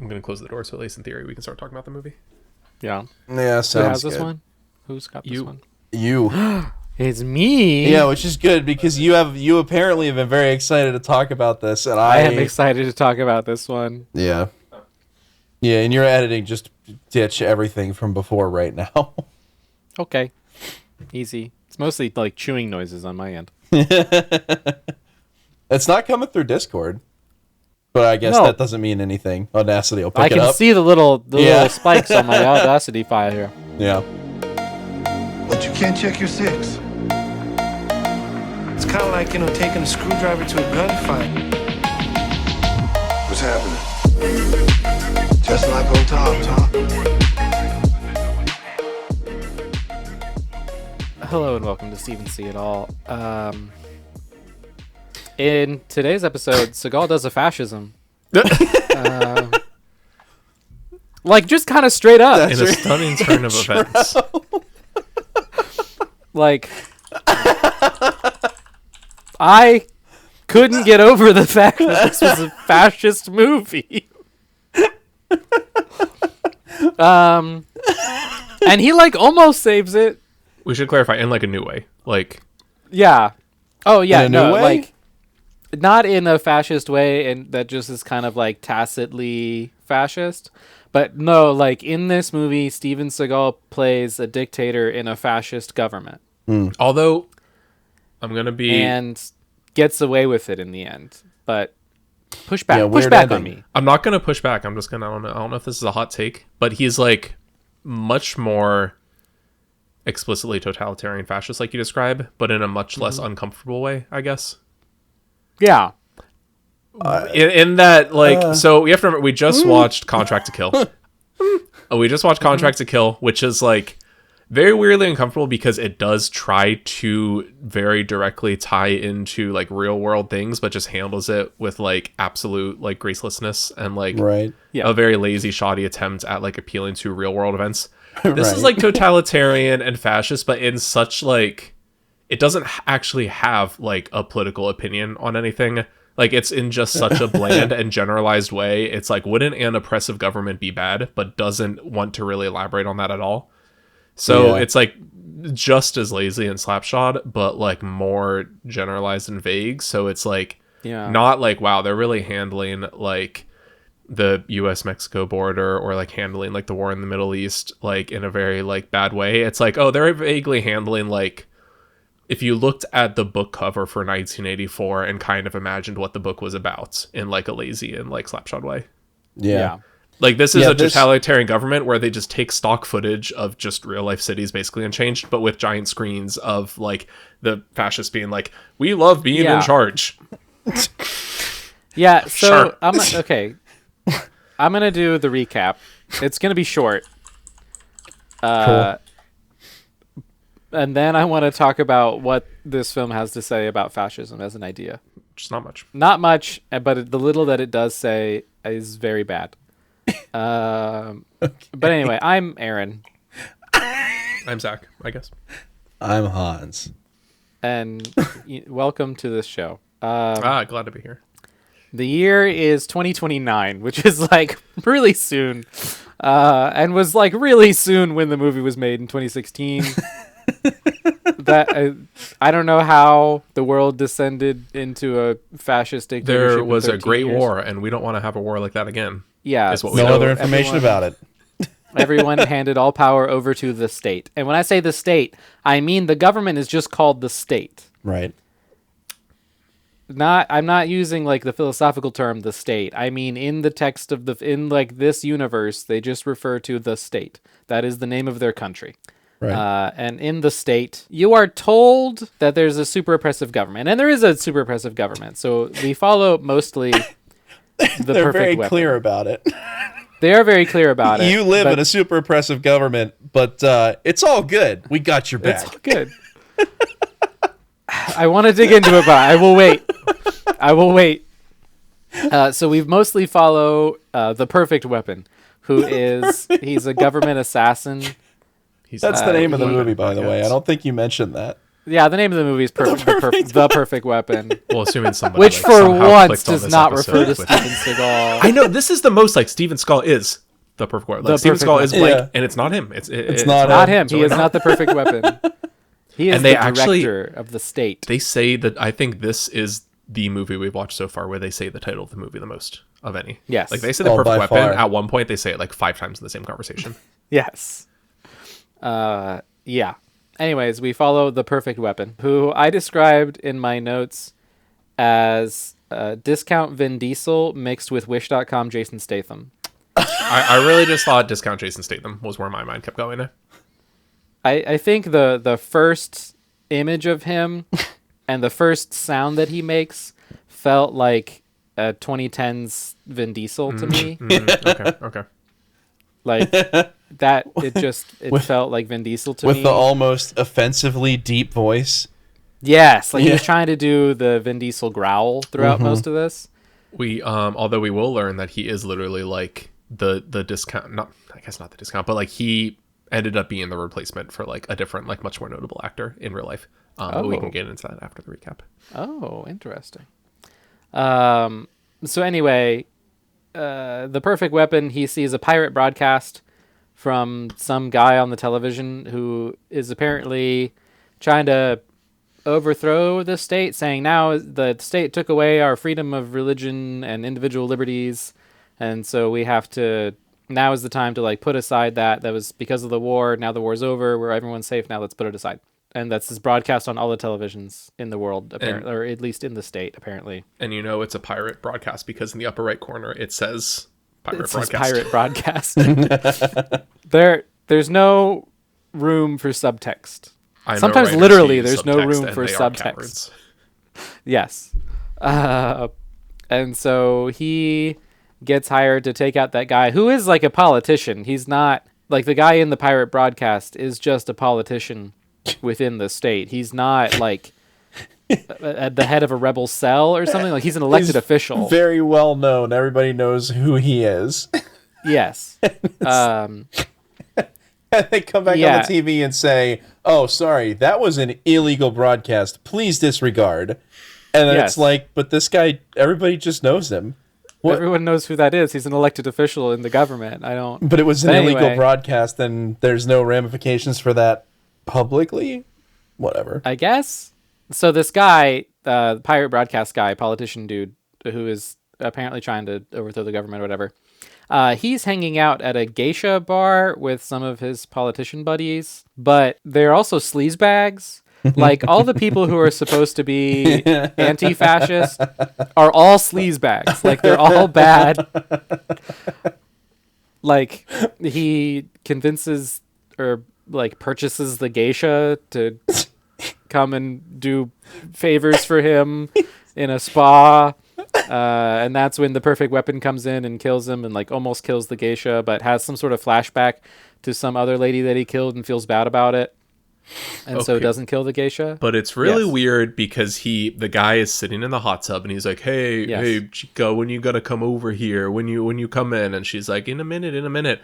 I'm going to close the door so at least in theory we can start talking about the movie. Yeah. Yeah, sounds Who has good. this one? Who's got this one? You. It's me. Yeah, which is good because you apparently have been very excited to talk about this, and I am excited to talk about this one. Yeah. Yeah, and you're editing, just ditch everything from before right now. Okay. Easy. It's mostly like chewing noises on my end. It's not coming through Discord. But I guess that doesn't mean anything. Audacity will pick it up. I can see the little spikes on my Audacity file here. Yeah. But you can't check your six. It's kind of like, taking a screwdriver to a gunfight. What's happening? Just like on top. Hello and welcome to Stephen See It All. In today's episode, Seagal does a fascism. Like, just kind of straight up. In a stunning turn of events. Like, I couldn't get over the fact that this was a fascist movie. And he, like, almost saves it. We should clarify in, like, a new way. Like... Yeah. Oh, yeah, in a new way? Like... Not in a fascist way, and that just is kind of like tacitly fascist. But no, like in this movie, Steven Seagal plays a dictator in a fascist government. Although, I'm going to be... And gets away with it in the end. But push back on me. I'm not going to push back. I'm just going to... I don't know if this is a hot take, but he's like much more explicitly totalitarian fascist like you describe, but in a much less uncomfortable way, I guess. Yeah. In that, like, so we have to remember, we just watched Contract to Kill. We just watched Contract to Kill, which is, like, very weirdly uncomfortable because it does try to very directly tie into, like, real-world things, but just handles it with, like, absolute, like, gracelessness and, like, a very lazy, shoddy attempt at, like, appealing to real-world events. This is, like, totalitarian and fascist, but in such, like... It doesn't actually have, like, a political opinion on anything. Like, it's in just such a bland and generalized way. It's like, wouldn't an oppressive government be bad, but doesn't want to really elaborate on that at all? So it's, like, just as lazy and slapshod, but, like, more generalized and vague. So it's, like, not like, wow, they're really handling, like, the US-Mexico border or, like, handling, like, the war in the Middle East, like, in a very, like, bad way. It's like, oh, they're vaguely handling, like, if you looked at the book cover for 1984 and kind of imagined what the book was about in, like, a lazy and, like, slapshot way. Yeah. Like, this is a totalitarian government where they just take stock footage of just real life cities basically unchanged, but with giant screens of, like, the fascists being like, we love being in charge. Yeah, so Sure. I'm going to do the recap. It's going to be short. Cool. And then I want to talk about what this film has to say about fascism as an idea. Just not much. Not much, but the little that it does say is very bad. But anyway, I'm Aaron. I'm Zach, I guess. I'm Hans. And welcome to this show. Glad to be here. The year is 2029, which is like really soon. And was like really soon when the movie was made in 2016. That I don't know how the world descended into a fascist dictatorship. There was in a great 13 war, and we don't want to have a war like that again. Yeah, is what we No know. other information about it. Everyone handed all power over to the state. And when I say the state, I mean the government is just called the state. Right. I'm not using like the philosophical term the state. I mean in the text of in like this universe, they just refer to the state. That is the name of their country. Right. And in the state, you are told that there's a super oppressive government, and there is a super oppressive government. So we follow mostly the They're perfect very weapon. clear about it. They are very clear about it. You live in a super oppressive government, but it's all good. We got your back. It's all good. I want to dig into it, but I will wait. So we mostly follow the perfect weapon, he's a government assassin. That's the name of the movie, by the way. I don't think you mentioned that. Yeah, the name of the movie is The Perfect Weapon. Well, assuming somebody Which like, for somehow once clicked on does this not episode refer to with- Steven Seagal. I know this is the most like Steven Seagal is the perfect weapon. Like, The Steven perfect Seagal is weapon. Blake, Yeah. and it's not him. It's not Not him. So He is not the perfect weapon. He is And they the actually- director of the state. They say that I think this is the movie we've watched so far where they say the title of the movie the most of any. Yes. Like they say the Oh, perfect by weapon. far. At one point, they say it like 5 times in the same conversation. Yes. Yeah. Anyways, we follow the perfect weapon, who I described in my notes as discount Vin Diesel mixed with Wish.com Jason Statham. I really just thought Discount Jason Statham was where my mind kept going to. I think the first image of him and the first sound that he makes felt like a 2010s Vin Diesel to me. Okay. Like that, it felt like Vin Diesel to me. With the almost offensively deep voice. Yes, like he was Yeah. trying to do the Vin Diesel growl throughout most of this. We although we will learn that he is literally like the discount, not I guess not the discount, but like he ended up being the replacement for like a different, like much more notable actor in real life. But we can get into that after the recap. Oh, interesting. So anyway, the perfect weapon, he sees a pirate broadcast from some guy on the television who is apparently trying to overthrow the state, saying now the state took away our freedom of religion and individual liberties, and so we have to, now is the time to like put aside that was because of the war. Now the war's over, where everyone's safe, now let's put it aside. And that's this broadcast on all the televisions in the world, apparently, or at least in the state, apparently. And you know it's a pirate broadcast because in the upper right corner it says pirate It says broadcast. pirate broadcast. There's no room for subtext. I know Sometimes writers literally use there's no subtext room and for they are subtext. cowards. Yes. And so he gets hired to take out that guy who is like a politician. He's not like the guy in the pirate broadcast is just a politician within the state. He's not like at the head of a rebel cell or something. Like he's an elected He's official. Very well known. Everybody knows who he is. Yes. They come back Yeah. on the TV and say, "Oh, sorry, that was an illegal broadcast. Please disregard." And then Yes. it's like, but this guy, everybody just knows him. What? Everyone knows who that is. He's an elected official in the government. I don't. But it was an But illegal anyway. broadcast, and there's no ramifications for that publicly. Whatever. I guess. So this guy, pirate broadcast guy, politician dude, who is apparently trying to overthrow the government or whatever, he's hanging out at a geisha bar with some of his politician buddies, but they're also sleazebags. Like all the people who are supposed to be anti-fascist are all sleazebags. Like they're all bad. Like he convinces or like purchases the geisha to come and do favors for him in a spa. And that's when the perfect weapon comes in and kills him and like almost kills the geisha, but has some sort of flashback to some other lady that he killed and feels bad about it. And so Okay. doesn't kill the geisha. But it's really Yes. weird because the guy is sitting in the hot tub and he's like, "Hey, Yes. hey, Chica, when you gotta come over here? When you come in?" And she's like, in a minute."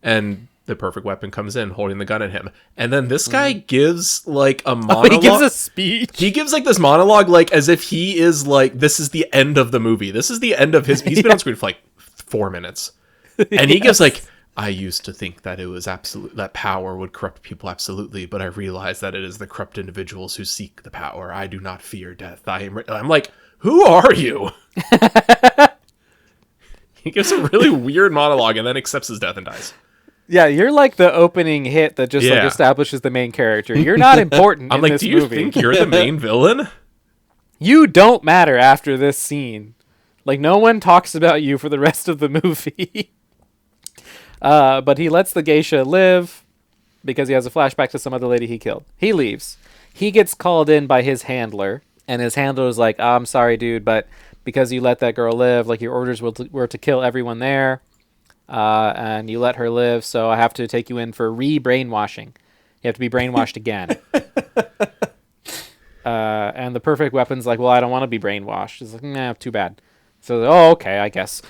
And the perfect weapon comes in, holding the gun at him. And then this guy gives like a monologue. He gives a speech. He gives like this monologue, like as if he is like, this is the end of the movie. This is the end of his. He's been on screen for like 4 minutes, and he gives like, "I used to think that it was absolute, that power would corrupt people absolutely, but I realize that it is the corrupt individuals who seek the power. I do not fear death. I'm like, who are you?" He gives a really weird monologue and then accepts his death and dies. Yeah, you're like the opening hit that just like Yeah. establishes the main character. You're not important I'm in like, this do you movie. think you're the main villain? You don't matter after this scene. Like no one talks about you for the rest of the movie. But he lets the geisha live because he has a flashback to some other lady he killed. He leaves. He gets called in by his handler, and his handler is like, "I'm sorry, dude, but because you let that girl live, like your orders were to kill everyone there, and you let her live, so I have to take you in for re-brainwashing. You have to be brainwashed again." And the perfect weapon's like, "Well, I don't want to be brainwashed." It's like, "Nah, too bad." So, "Oh, okay, I guess."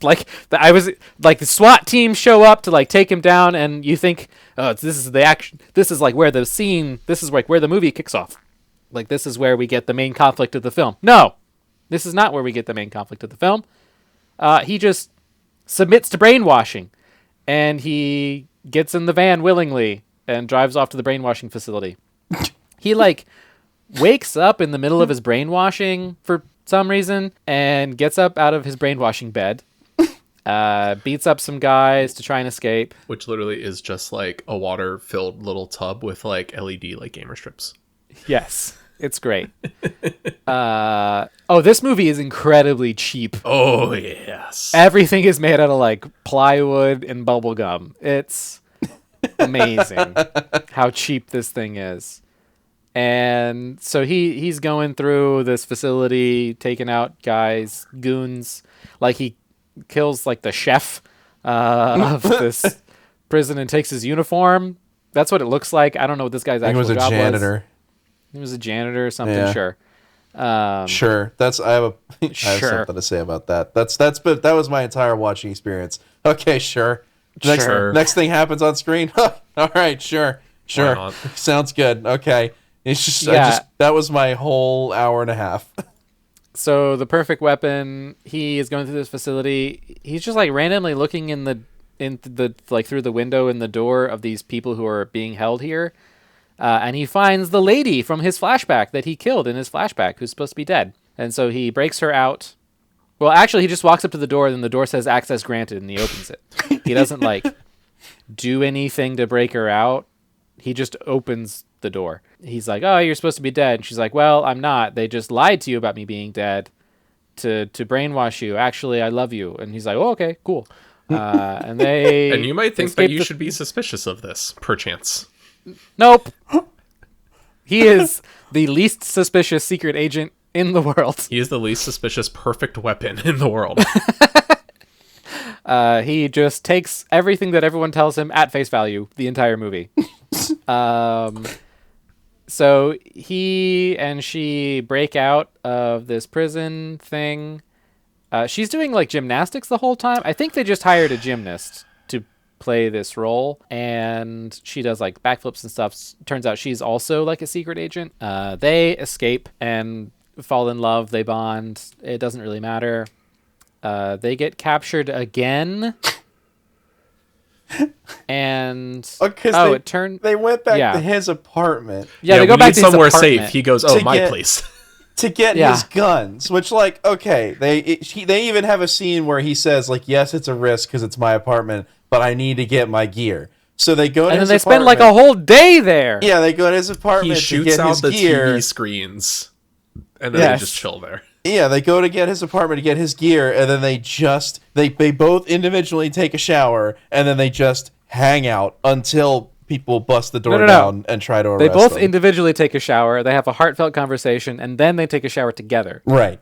Like I was like the SWAT team show up to like take him down, and you think, "Oh, this is the action. This is like where the scene. This is like where the movie kicks off." Like, this is where we get the main conflict of the film. No, this is not where we get the main conflict of the film. He just submits to brainwashing, and he gets in the van willingly and drives off to the brainwashing facility. He like wakes up in the middle of his brainwashing for some reason and gets up out of his brainwashing bed, beats up some guys to try and escape. Which literally is just like a water-filled little tub with like LED like gamer strips. Yes, it's great. This movie is incredibly cheap. Oh, yes. Everything is made out of like plywood and bubble gum. It's amazing how cheap this thing is. And so he's going through this facility, taking out guys, goons. Like, he kills like the chef of this prison and takes his uniform. That's what it looks like. I don't know what this guy's actual job was. He was a janitor. He was a janitor or something. Yeah. Sure. Sure. I have something to say about that. That was my entire watching experience. Okay, sure. Next thing happens on screen. All right, sure. Sounds good. Okay. It's just, that was my whole hour and a half. So the perfect weapon, he is going through this facility. He's just like randomly looking in the like through the window in the door of these people who are being held here. And he finds the lady from his flashback that he killed in his flashback, who's supposed to be dead. And so he breaks her out. Well, actually, he just walks up to the door, and the door says access granted, and he opens it. He doesn't like do anything to break her out. He just opens the door. He's like, "Oh, you're supposed to be dead." And she's like, "Well, I'm not. They just lied to you about me being dead to brainwash you. Actually, I love you." And he's like, "Oh, okay, cool." And they and you might think that you should be suspicious of this, perchance. Nope. He is the least suspicious secret agent in the world. He is the least suspicious perfect weapon in the world. He just takes everything that everyone tells him at face value the entire movie. So he and she break out of this prison thing. She's doing like gymnastics the whole time. I think they just hired a gymnast to play this role, and she does like backflips and stuff. Turns out she's also like a secret agent. They escape and fall in love. They bond. It doesn't really matter. They get captured again. And they went back to his apartment. Yeah, they go back to his somewhere apartment. safe. He goes, my place. To get his guns, which like, okay, they even have a scene where he says like, yes, it's a risk because it's my apartment, but I need to get my gear. So they go to his apartment. And then they spend like a whole day there. Yeah, they go to his apartment to get his gear. He shoots out the TV screens, and then they just chill there. Yeah, they go to get his apartment to get his gear, and then they both individually take a shower, and then they just hang out until people bust the door down and try to arrest them. They both individually take a shower, they have a heartfelt conversation, and then they take a shower together. Right.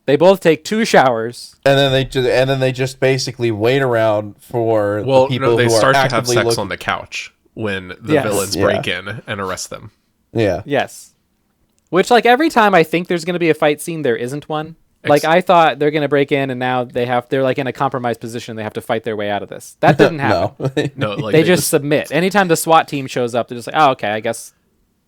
They both take 2 showers. And then they just basically wait around for the people who are actively they start to have sex on the couch when the villains break in and arrest them. Yeah. Yes. Which, like, every time I think there's going to be a fight scene, there isn't one. Like, I thought they're going to break in, and now they're like in a compromised position. They have to fight their way out of this. That didn't happen. No, like they just submit. Anytime the SWAT team shows up, they're just like, oh, okay, I guess.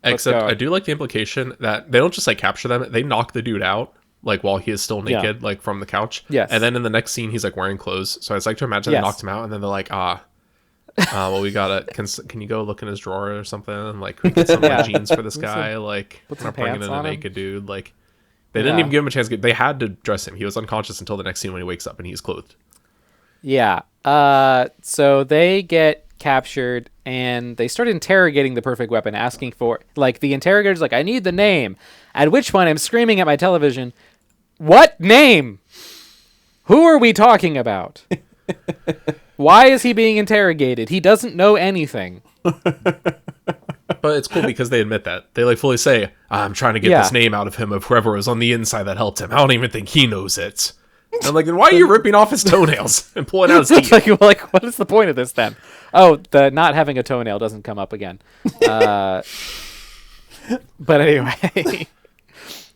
Except I do like the implication that they don't just like capture them; they knock the dude out, like while he is still naked, like from the couch. Yes. And then in the next scene, he's like wearing clothes. So I'd like to imagine they knocked him out, and then they're like, well, we gotta. Can you go look in his drawer or something? And like, we get some like, jeans for this guy. Like, we're not bringing in a naked dude. Like. They didn't even give him a chance. They had to dress him. He was unconscious until the next scene when he wakes up and he's clothed. Yeah. So they get captured and they start interrogating the perfect weapon, asking for, like, the interrogator's like, I need the name. At which point I'm screaming at my television, what name? Who are we talking about? Why is he being interrogated? He doesn't know anything. But it's cool because they admit that. They like fully say, I'm trying to get this name out of him of whoever was on the inside that helped him. I don't even think he knows it. And I'm like, then why are you ripping off his toenails and pulling out his teeth? like, what is the point of this then? Oh, the not having a toenail doesn't come up again. But anyway.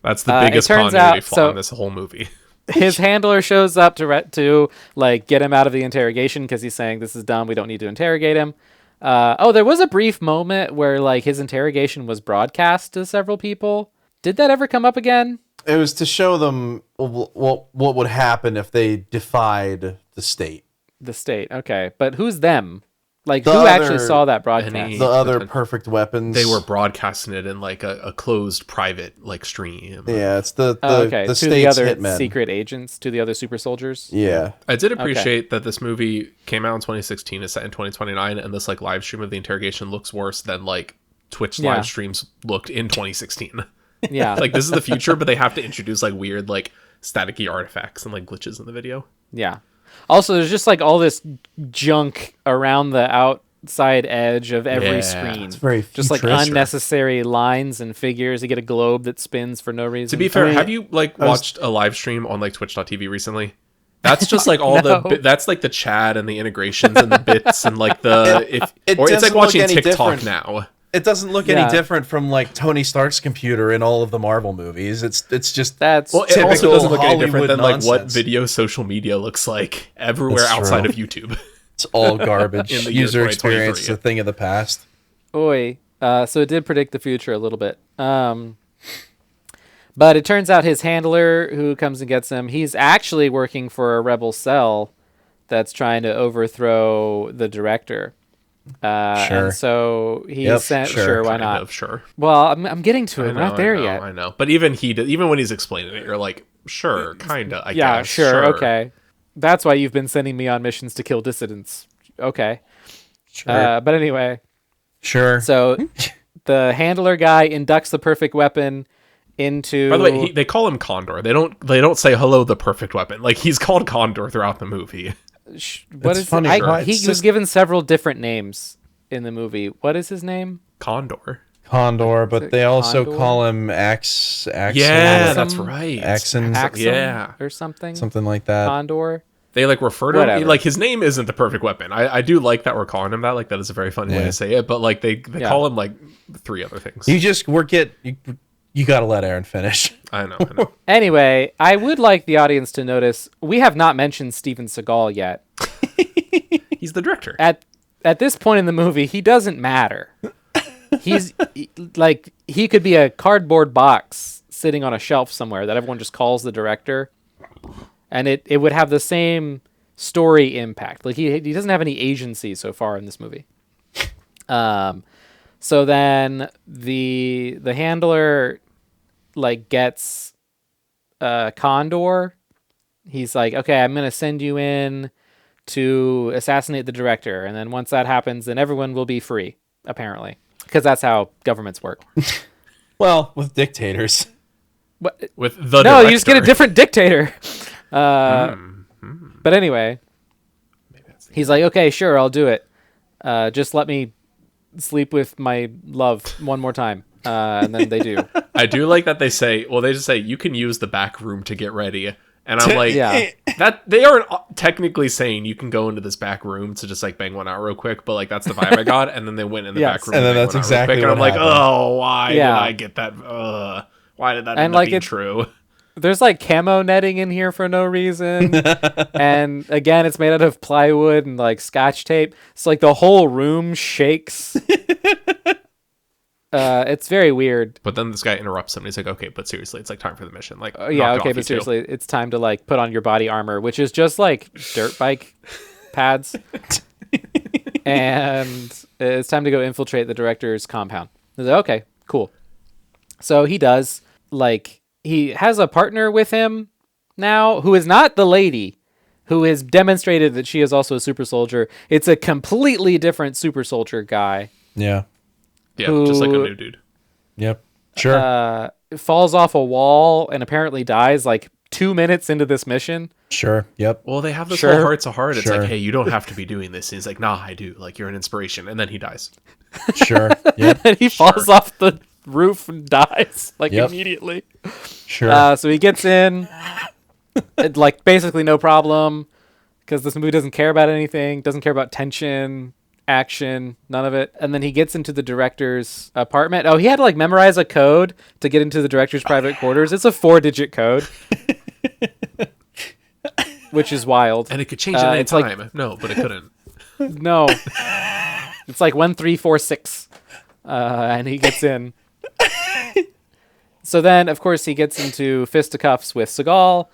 That's the biggest continuity flaw in this whole movie. His handler shows up to like get him out of the interrogation because he's saying this is dumb. We don't need to interrogate him. There was a brief moment where like his interrogation was broadcast to several people. Did that ever come up again? It was to show them what would happen if they defied the state. The state, okay. But who's them? Like, who actually saw that broadcast? The other perfect weapons. They were broadcasting it in like a closed private like stream. Yeah, it's the to state's the other hitmen. secret agents, to the other super soldiers. Yeah. I did appreciate that this movie came out in 2016, is set in 2029, and this like live stream of the interrogation looks worse than like Twitch live streams looked in 2016. Yeah. Like, this is the future, but they have to introduce like weird like staticky artifacts and like glitches in the video. Yeah. Also, there's just like all this junk around the outside edge of every screen. It's very just like unnecessary lines and figures. You get a globe that spins for no reason. To be fair, have you like watched a live stream on like twitch.tv recently? That's just like all that's like the chat and the integrations and the bits and like it's like watching TikTok now. It doesn't look any different from like Tony Stark's computer in all of the Marvel movies. It's just it also doesn't look any different than nonsense. like what video social media looks like everywhere outside of YouTube. It's all garbage. User experience is a thing of the past. Oi. So it did predict the future a little bit. But it turns out his handler who comes and gets him, he's actually working for a rebel cell that's trying to overthrow the director. And so he sent. Sure, why not? Sure. Well, I'm getting to it. We're not there yet. I know, but even when he's explaining it, you're like, sure, kinda. I guess. Sure, okay. That's why you've been sending me on missions to kill dissidents. Okay. Sure. But anyway. Sure. So the handler guy inducts the perfect weapon into. By the way, they call him Condor. They don't say hello, the perfect weapon. Like, he's called Condor throughout the movie. What is funny? He was given several different names in the movie. What is his name? Condor, but they also call him Axon. Yeah, that's right. Axon, or something like that. Condor. They like refer to him like his name isn't the perfect weapon. I do like that we're calling him that. Like, that is a very funny way to say it. But like they call him like 3 other things. You got to let Aaron finish. I know. Anyway, I would like the audience to notice we have not mentioned Steven Seagal yet. He's the director. At this point in the movie, he doesn't matter. He's like, he could be a cardboard box sitting on a shelf somewhere that everyone just calls the director, and it would have the same story impact. Like, he doesn't have any agency so far in this movie. So then the handler like gets Condor. He's like, okay, I'm gonna send you in to assassinate the director, and then once that happens, then everyone will be free, apparently, because that's how governments work. Well, with dictators. With the no, director. you just get a different dictator. But anyway, he's like, okay, sure, I'll do it. Just let me sleep with my love one more time. And then they do. I do like that they just say you can use the back room to get ready, and I'm like, that they aren't technically saying you can go into this back room to just like bang one out real quick, but like that's the vibe I got. And then they went in the back room, and then that's exactly what I'm like, happened. oh, why did I get that? Why did that end up being true? There's like camo netting in here for no reason, and again, it's made out of plywood and like Scotch tape. So like the whole room shakes. It's very weird. But then this guy interrupts him and he's like, okay, but seriously, it's like time for the mission. Like, but seriously, it's time to like put on your body armor, which is just like dirt bike pads. And it's time to go infiltrate the director's compound. He's like, okay, cool. So he does. Like, he has a partner with him now who is not the lady who has demonstrated that she is also a super soldier. It's a completely different super soldier guy. Yeah. Yeah, just like a new dude. Yep. Sure. Falls off a wall and apparently dies like 2 minutes into this mission. Sure. Yep. Well, they have this whole heart to heart. It's like, hey, you don't have to be doing this. And he's like, nah, I do. Like, you're an inspiration. And then he dies. Sure. Yep. And he falls off the roof and dies like immediately. Sure. So he gets in, like basically no problem, because this movie doesn't care about anything, doesn't care about tension, action, none of it. And then he gets into the director's apartment. Oh, he had to like memorize a code to get into the director's private quarters. It's a 4-digit code, which is wild. And it could change at any time. Like, no, but it couldn't. No, it's like 1346, and he gets in. So then, of course, he gets into fisticuffs with Seagal,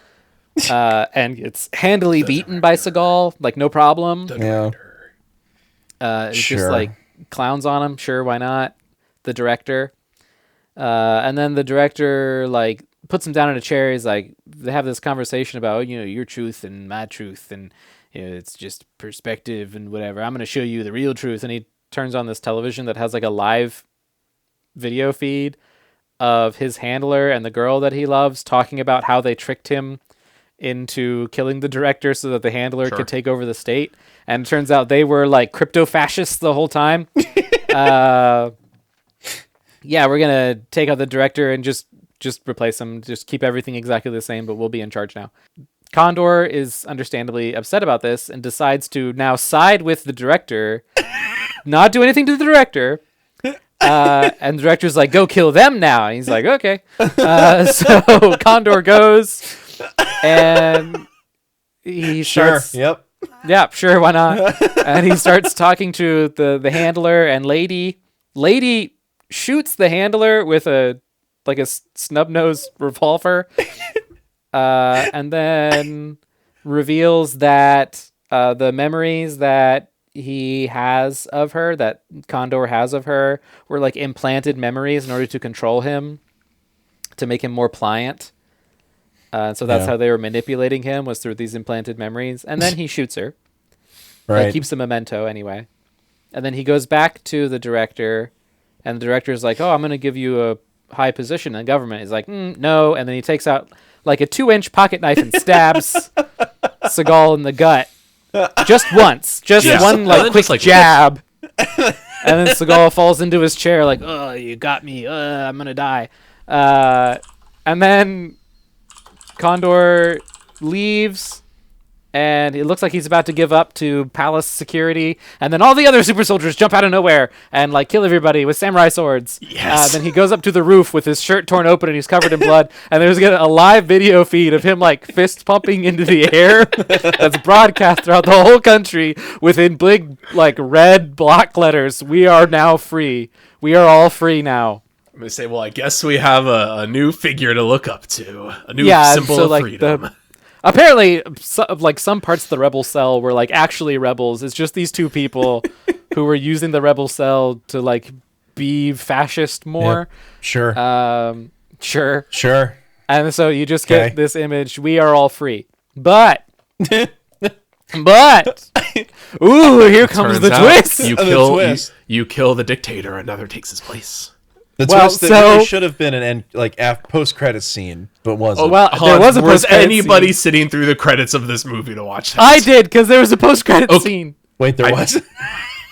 and gets handily beaten by Seagal, like no problem. Yeah. Just like clowns on him. Sure, why not? The director. And then the director like puts him down in a chair. He's like, they have this conversation about, your truth and my truth, and it's just perspective and whatever. I'm going to show you the real truth. And he turns on this television that has like a live video feed of his handler and the girl that he loves talking about how they tricked him into killing the director so that the handler could take over the state. And it turns out they were like crypto fascists the whole time. Yeah, we're going to take out the director and just replace him. Just keep everything exactly the same, but we'll be in charge now. Condor is understandably upset about this and decides to now side with the director, not do anything to the director. And the director's like, go kill them now. And he's like, okay. So Condor goes and he starts... Yep. Yeah, sure, why not? And he starts talking to the handler, and Lady shoots the handler with a snub-nosed revolver, and then reveals that the memories that he has of her, that Condor has of her, were like implanted memories in order to control him, to make him more pliant. So that's how they were manipulating him, was through these implanted memories. And then he shoots her. Right. Keeps the memento anyway. And then he goes back to the director, and the director's like, oh, I'm going to give you a high position in the government. He's like, no. And then he takes out like a 2-inch pocket knife and stabs Seagal in the gut. Just once. One quick jab. And then Seagal falls into his chair like, oh, you got me. I'm going to die. And then Condor leaves, and it looks like he's about to give up to palace security, and then all the other super soldiers jump out of nowhere and like kill everybody with samurai swords. Yes. Then he goes up to the roof with his shirt torn open and he's covered in blood, and there's a live video feed of him like fist pumping into the air that's broadcast throughout the whole country within big like red block letters. We are now free. We are all free now. I'm going to say, well, I guess we have a new figure to look up to. A new symbol of freedom. Apparently, some parts of the rebel cell were like actually rebels. It's just these two people who were using the rebel cell to like be fascist more. Yep. Sure. Sure. And so you just get this image. We are all free. But... ooh, here comes the twist. You kill the dictator, another takes his place. The twist that really should have been an post-credit scene, but wasn't. Oh, well, there was a post-credit anybody scene. sitting through the credits of this movie to watch that? I did, because there was a post-credit scene. Wait, there was?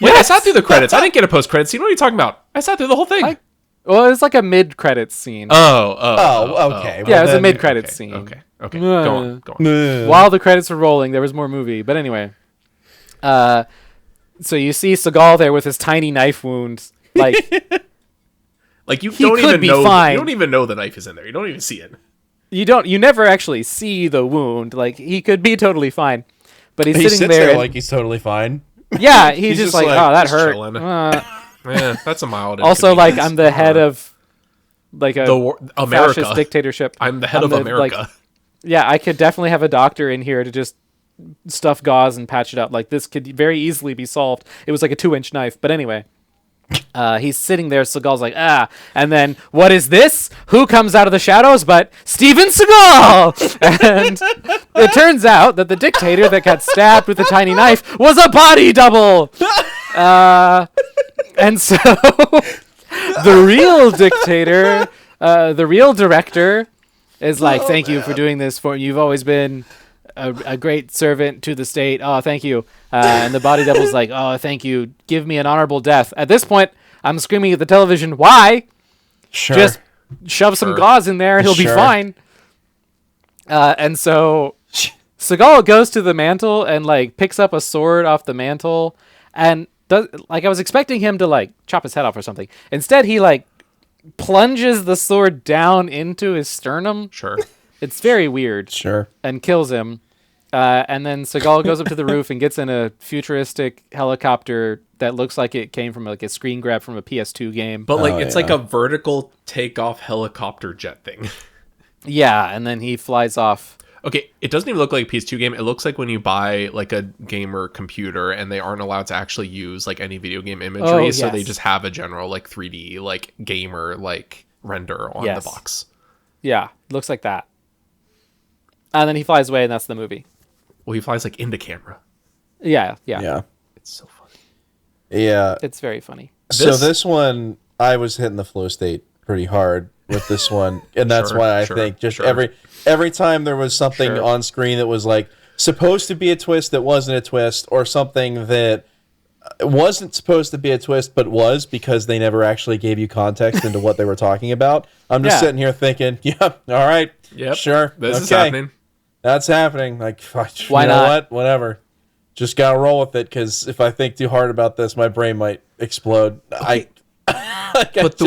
Wait, I sat through the credits. I didn't get a post-credit scene. What are you talking about? I sat through the whole thing. Well, it was like a mid-credit scene. Oh, okay. Yeah, it was a mid-credit scene. Okay. Go on. While the credits were rolling, there was more movie. But anyway. So you see Seagal there with his tiny knife wound. Like you don't even know. You don't even know the knife is in there. You don't even see it. You never actually see the wound. Like he could be totally fine, but he sits there like he's totally fine. Yeah, he's just like, oh, that hurt. Yeah, that's a mild. Also, like I'm the head of like a fascist dictatorship. I'm the head of America. Yeah, I could definitely have a doctor in here to just stuff gauze and patch it up. Like this could very easily be solved. It was like a 2-inch knife, but anyway. He's sitting there, Seagal's like, and then, what is this? Who comes out of the shadows but Steven Seagal? And it turns out that the dictator that got stabbed with a tiny knife was a body double! And so, the real dictator, the real director, is like, thank you for doing this for you've always been a great servant to the state. Oh, thank you. And the body double's like, oh, thank you. Give me an honorable death. At this point, I'm screaming at the television, why? Sure. Just shove some gauze in there and he'll be fine. And so Seagal goes to the mantle and like picks up a sword off the mantle and does like I was expecting him to like chop his head off or something. Instead, he like plunges the sword down into his sternum. Sure. It's very weird. Sure. And kills him. And then Seagal goes up to the roof and gets in a futuristic helicopter that looks like it came from like a screen grab from a PS2 game. But like it's like a vertical takeoff helicopter jet thing. Yeah, and then he flies off. Okay, it doesn't even look like a PS2 game. It looks like when you buy like a gamer computer and they aren't allowed to actually use like any video game imagery, so they just have a general like 3D like gamer like render on the box. Yeah, looks like that. And then he flies away, and that's the movie. Well, he flies like into camera. Yeah. It's so funny. Yeah. It's very funny. So this one, I was hitting the flow state pretty hard with this one, and that's why I think just every time there was something on screen that was like supposed to be a twist that wasn't a twist, or something that wasn't supposed to be a twist but was, because they never actually gave you context into what they were talking about. I'm just sitting here thinking, all right, sure, this is happening. That's happening. Like, why not? Whatever. Just gotta roll with it, because if I think too hard about this, my brain might explode. Okay. But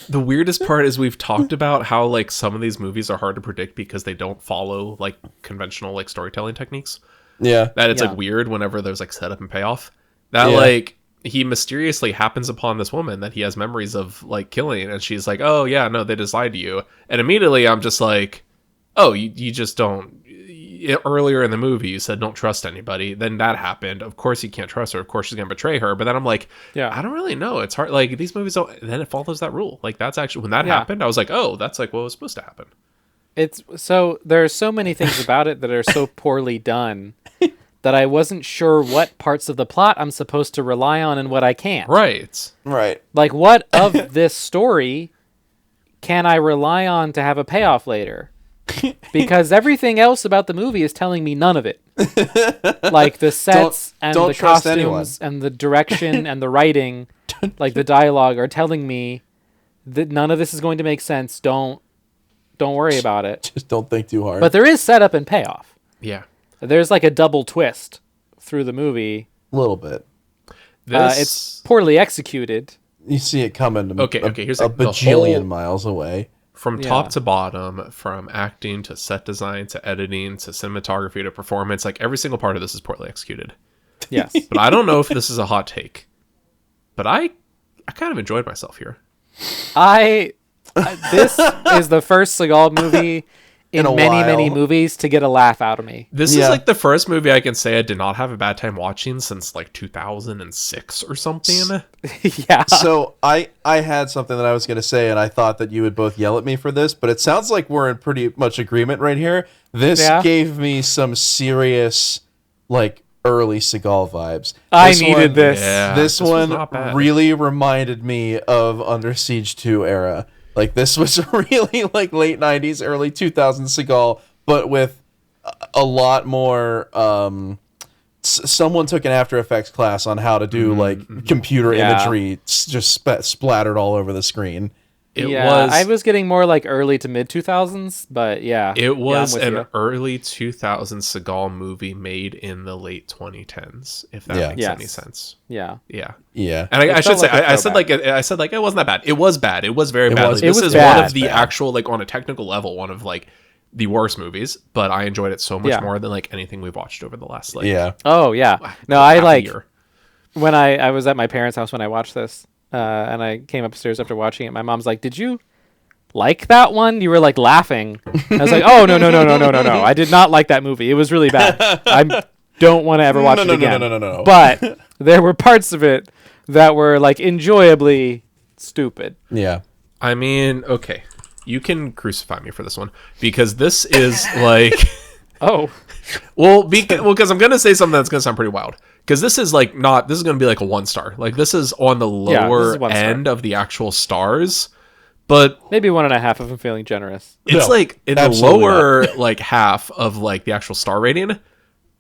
the weirdest part is we've talked about how like some of these movies are hard to predict because they don't follow like conventional like storytelling techniques. Yeah. That it's like weird whenever there's like setup and payoff. That like he mysteriously happens upon this woman that he has memories of like killing, and she's like, "Oh yeah, no, they just lied to you." And immediately I'm just like, "Oh, you just don't." Earlier in the movie you said don't trust anybody, then that happened, of course you can't trust her, of course she's gonna betray her. But then I'm like, I don't really know, it's hard, like these movies don't, and then it follows that rule. Like that's actually when that happened, I was like, oh, that's like what was supposed to happen. It's so there are so many things about it that are so poorly done that I wasn't sure what parts of the plot I'm supposed to rely on and what I can't. Right. Like, what of this story can I rely on to have a payoff later? Because everything else about the movie is telling me none of it. Like the sets and the costumes and the direction and the writing, like the dialogue, are telling me that none of this is going to make sense. Don't worry about it. Just don't think too hard. But there is setup and payoff. Yeah. There's like a double twist through the movie. A little bit. It's poorly executed. You see it coming here's a bajillion miles away. From top to bottom, from acting to set design to editing to cinematography to performance, like every single part of this is poorly executed. Yes. But I don't know if this is a hot take, but I kind of enjoyed myself here. This is the first Seagal movie in many movies to get a laugh out of me. This is like the first movie I can say I did not have a bad time watching since like 2006 or something. Yeah. So I had something that I was going to say, and I thought that you would both yell at me for this, but it sounds like we're in pretty much agreement right here. This gave me some serious, like, early Seagal vibes. I needed this. Yeah, this one really reminded me of Under Siege 2 era. Like, this was really like late 90s, early 2000s Seagal, but with a lot more... someone took an After Effects class on how to do, like, computer imagery just splattered all over the screen. I was getting more like early to mid 2000s, but yeah. It was an early 2000s Seagal movie made in the late 2010s, if that makes any sense. Yeah. And I should say, I said it wasn't that bad. It was bad. It was very bad. This is one of the actual, like, on a technical level, one of like the worst movies, but I enjoyed it so much more than like anything we've watched over the last like No, I like year. When I was at my parents' house when I watched this. And I came upstairs after watching it. My mom's like, "Did you like that one? You were like laughing." I was like, "Oh no! I did not like that movie. It was really bad. I don't want to ever watch it again." No. But there were parts of it that were like enjoyably stupid. Yeah. I mean, okay, you can crucify me for this one because this is like, because I'm gonna say something that's gonna sound pretty wild. Because this is like this is going to be like a 1-star. Like this is on the lower end of the actual stars, but maybe 1.5 if I'm feeling generous. It's like in the lower like half of like the actual star rating,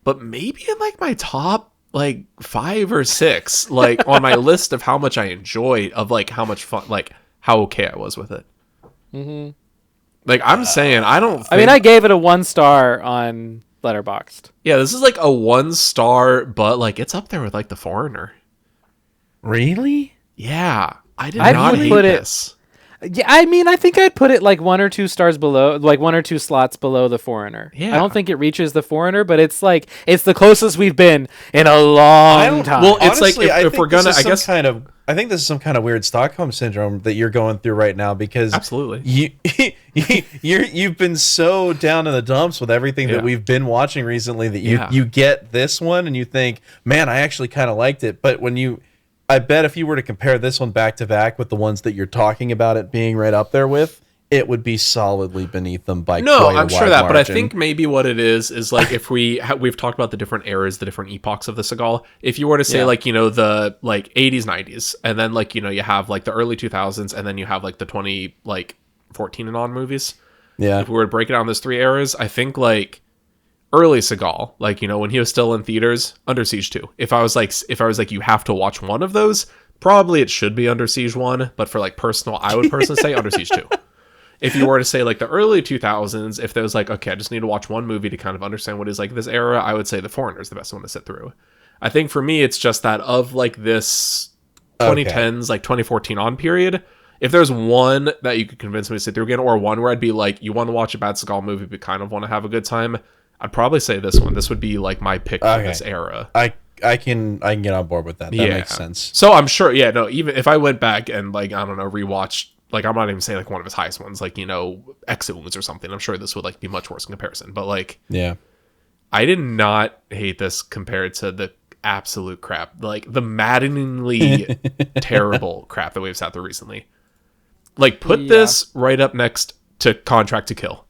but maybe in like my top like 5 or 6, like on my list of how much I enjoyed, of like how much fun, like how okay I was with it. Mm-hmm. Like I'm saying, I mean, I gave it a 1-star on Letterboxd. Yeah, this is like a 1-star, but like it's up there with like The Foreigner. Really? Yeah, I did not hate this. Yeah, I mean, I think I'd put it like 1 or 2 stars below, like 1 or 2 slots below The Foreigner. Yeah. I don't think it reaches The Foreigner, but it's like it's the closest we've been in a long time. Well, it's honestly, like if we're gonna, I guess, I think this is some kind of weird Stockholm syndrome that you're going through right now because absolutely you've been so down in the dumps with everything that we've been watching recently that you get this one and you think, man, I actually kind of liked it, but I bet if you were to compare this one back to back with the ones that you're talking about it being right up there with, it would be solidly beneath them by quite a I'm sure wide that, margin. but I think maybe what it is like if we've talked about the different eras, the different epochs of the Seagal. If you were to say like, you know, the like 80s, 90s, and then like, you know, you have like the early 2000s, and then you have like the 2014 and on movies. Yeah. If we were to break it down those 3 eras, I think like early Seagal, like, you know, when he was still in theaters, Under Siege 2. If I was like, you have to watch one of those, probably it should be Under Siege 1, but for like personal, I would personally say Under Siege 2. If you were to say like the early 2000s, if there was like, okay, I just need to watch one movie to kind of understand what is like this era, I would say The Foreigner is the best one to sit through. I think for me, it's just that of like this 2010s, like 2014 on period, if there's one that you could convince me to sit through again, or one where I'd be like, you want to watch a bad Seagal movie but kind of want to have a good time, I'd probably say this one. This would be like my pick for this era. I can get on board with that. That makes sense. So I'm sure, even if I went back and like, I don't know, rewatched, like I'm not even saying like one of his highest ones, like, you know, Exit Wounds or something, I'm sure this would like be much worse in comparison. But like, I did not hate this compared to the absolute crap, like the maddeningly terrible crap that we've sat through recently. Like put this right up next to Contract to Kill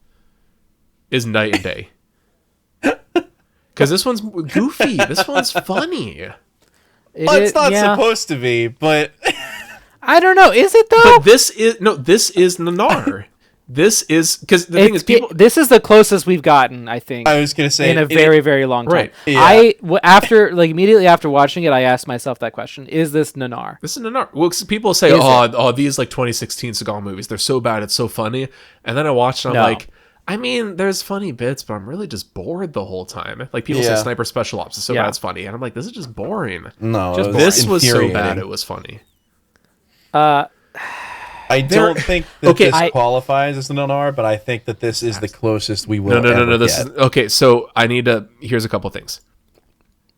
is night and day. Because this one's goofy. This one's funny. It's not supposed to be, but I don't know. Is it though? But this is Nanar. This is because the thing is, this is the closest we've gotten. I think I was gonna say in a very, very long time. Right. Yeah. Immediately after watching it, I asked myself that question: is this Nanar? This is Nanar. Well, people say, these like 2016 Seagal movies, they're so bad, it's so funny. And then I watched and I'm like, I mean, there's funny bits, but I'm really just bored the whole time. Like people say Sniper Special Ops is so bad it's funny, and I'm like, this is just boring. No, this was so bad it was funny. I don't think that this qualifies as an NR, but I think that this is the closest we will. No. This is okay. So I need to. Here's a couple things.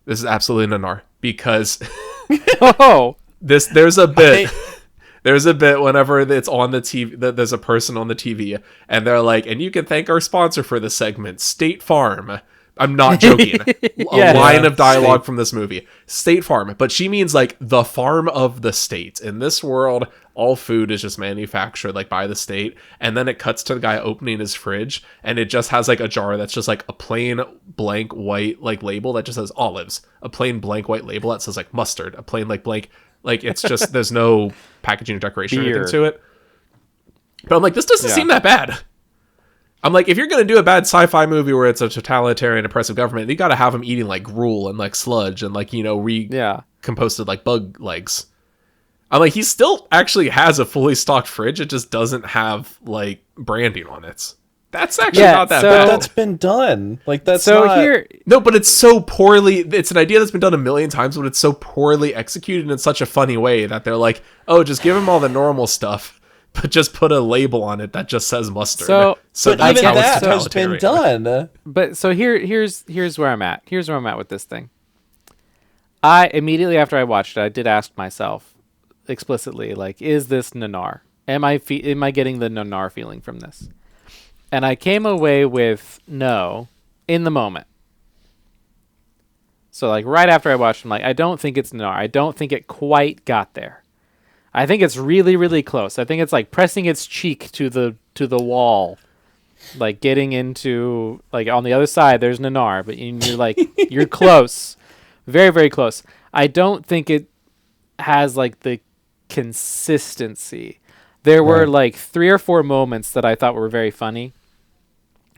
This is absolutely an NR because there's a bit. There's a bit whenever it's on the TV, there's a person on the TV, and they're like, and you can thank our sponsor for this segment, State Farm. I'm not joking. A line of dialogue from this movie. State Farm. But she means like the farm of the state. In this world, all food is just manufactured like by the state. And then it cuts to the guy opening his fridge, and it just has like a jar that's just like a plain blank white like label that just says olives. A plain blank white label that says like mustard. A plain like blank. Like, it's just, there's no packaging or decoration or anything to it. But I'm like, this doesn't seem that bad. I'm like, if you're going to do a bad sci-fi movie where it's a totalitarian, oppressive government, you got to have them eating, like, gruel and, like, sludge and, like, you know, recomposted, like, bug legs. I'm like, he still actually has a fully stocked fridge. It just doesn't have, like, branding on it. That's actually not that bad. That's been done. Like, that's not... No, but it's so poorly... It's an idea that's been done a million times, but it's so poorly executed in such a funny way that they're like, oh, just give him all the normal stuff, but just put a label on it that just says mustard. So that's how that has been done. But so here's where I'm at. Here's where I'm at with this thing. I immediately after I watched it, I did ask myself explicitly, like, is this Nanar? Am I getting the Nanar feeling from this? And I came away with no in the moment. So like right after I watched, I'm like, I don't think it's Nanar. I don't think it quite got there. I think it's really, really close. I think it's like pressing its cheek to the wall, like getting into like on the other side. There's Nanar, but you're like you're close, very, very close. I don't think it has like the consistency. There were like 3 or 4 moments that I thought were very funny.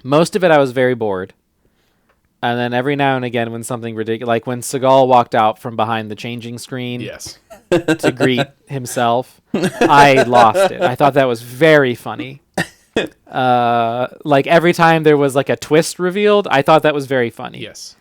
Most of it I was very bored. And then every now and again when something ridiculous, like when Seagal walked out from behind the changing screen to greet himself, I lost it. I thought that was very funny. Like every time there was like a twist revealed, I thought that was very funny. Yes.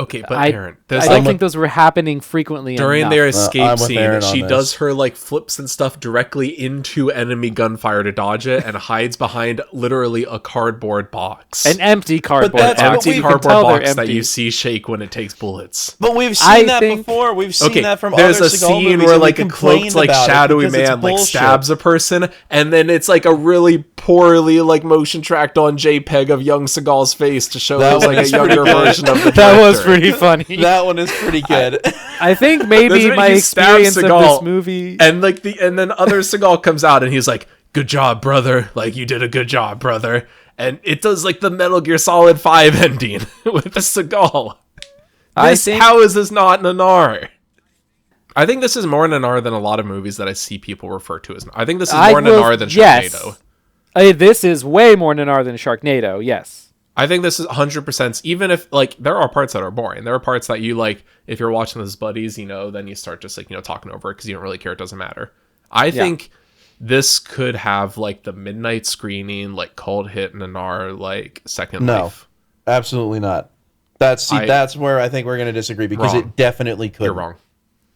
Okay, but Aaron, I don't think those were happening frequently during enough. their escape scene. She does her like flips and stuff directly into enemy gunfire to dodge it, and hides behind literally a cardboard box, an empty cardboard box. Empty cardboard box that you see shake when it takes bullets. But we've seen that before. We've seen that from there's other a scene where like a cloaked like shadowy man like stabs a person, and then it's like a really poorly like motion tracked on JPEG of young Seagal's face to show it was like a younger version of the director. That was pretty funny. That one is pretty good. I think maybe my experience of this movie, and like and then other Seagal comes out and he's like, "Good job, brother! Like you did a good job, brother." And it does like the Metal Gear Solid 5 ending with the Seagal. How is this not Nanar? I think this is more Nanar than a lot of movies that I see people refer to as. I think this is more Nanar than Sharknado. Yes. This is way more Nanar than Sharknado. Yes. I think this is 100%, even if, like, there are parts that are boring. There are parts that you, like, if you're watching this as buddies, you know, then you start just, like, you know, talking over it because you don't really care. It doesn't matter. I think this could have, like, the midnight screening, like, cult hit Nanar, like, second life. No, absolutely not. That's where I think we're going to disagree because it definitely couldn't. You're wrong.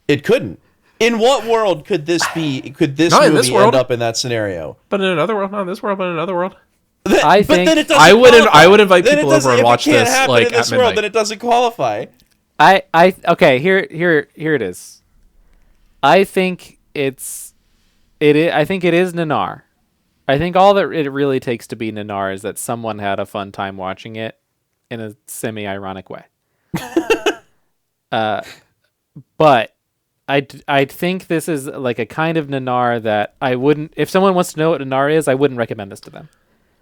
It couldn't. In what world could this be? Could this movie end up in that scenario? But in another world. Not in this world, but in another world. I think then it doesn't I would qualify. invite people over and watch this like at midnight. World, then it doesn't qualify. Okay, here it is. I think it is Nanar. I think all that it really takes to be Nanar is that someone had a fun time watching it in a semi-ironic way. But I think this is like a kind of Nanar that I wouldn't. If someone wants to know what Nanar is, I wouldn't recommend this to them.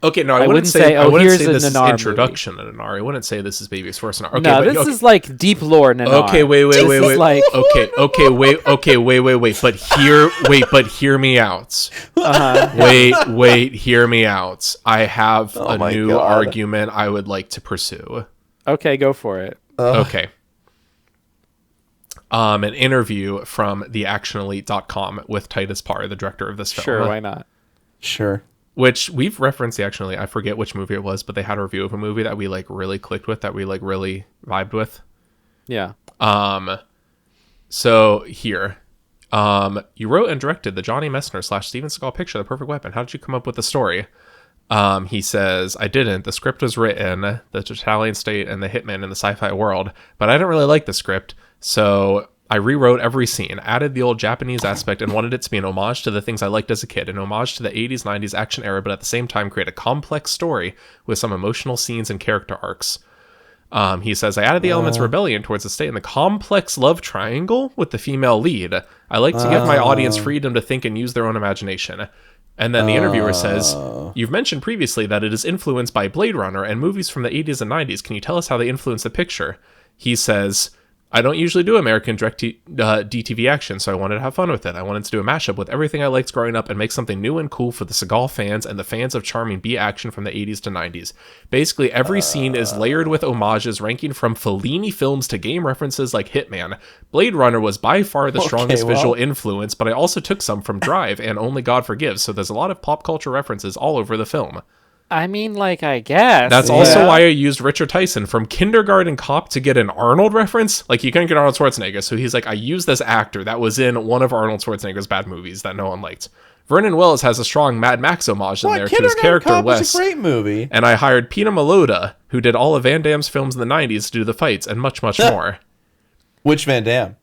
Okay, no, I wouldn't say this is introduction to Nanar. I wouldn't say this is Baby's first Nanar. Okay, no, this is like deep lore Nanar. Okay, wait. Like... wait. But hear me out. Wait, hear me out. I have a new argument I would like to pursue. Okay, go for it. Okay. An interview from theactionelite.com with Titus Parr, the director of this film. Sure, why not? Sure. Which we've referenced the Action Elite. I forget which movie it was, but they had a review of a movie that we like really clicked with, that we like really vibed with. Yeah. So here, you wrote and directed the Johnny Messner / Steven Seagal picture, The Perfect Weapon. How did you come up with the story? He says, I didn't. The script was written, the Italian state and the hitman in the sci-fi world, but I didn't really like the script. So I rewrote every scene, added the old Japanese aspect, and wanted it to be an homage to the things I liked as a kid, an homage to the 80s, 90s action era, but at the same time create a complex story with some emotional scenes and character arcs. He says, I added the elements of rebellion towards the state and the complex love triangle with the female lead. I like to give my audience freedom to think and use their own imagination. And then the interviewer says, you've mentioned previously that it is influenced by Bladerunner and movies from the 80s and 90s. Can you tell us how they influenced the picture? He says, I don't usually do American direct DTV action, so I wanted to have fun with it. I wanted to do a mashup with everything I liked growing up and make something new and cool for the Seagal fans and the fans of charming B action from the 80s to 90s. Basically, every scene is layered with homages ranging from Fellini films to game references like Hitman. Blade Runner was by far the strongest visual influence, but I also took some from Drive and Only God Forgives, so there's a lot of pop culture references all over the film. I mean, like, I guess. That's also why I used Richard Tyson from Kindergarten Cop to get an Arnold reference. Like, you couldn't get Arnold Schwarzenegger, so he's like, I used this actor that was in one of Arnold Schwarzenegger's bad movies that no one liked. Vernon Wells has a strong Mad Max homage in there to his character Cop Wes. Was a great movie. And I hired Peter Malota, who did all of Van Damme's films in the 90s, to do the fights, and much, much more. Which Van Damme?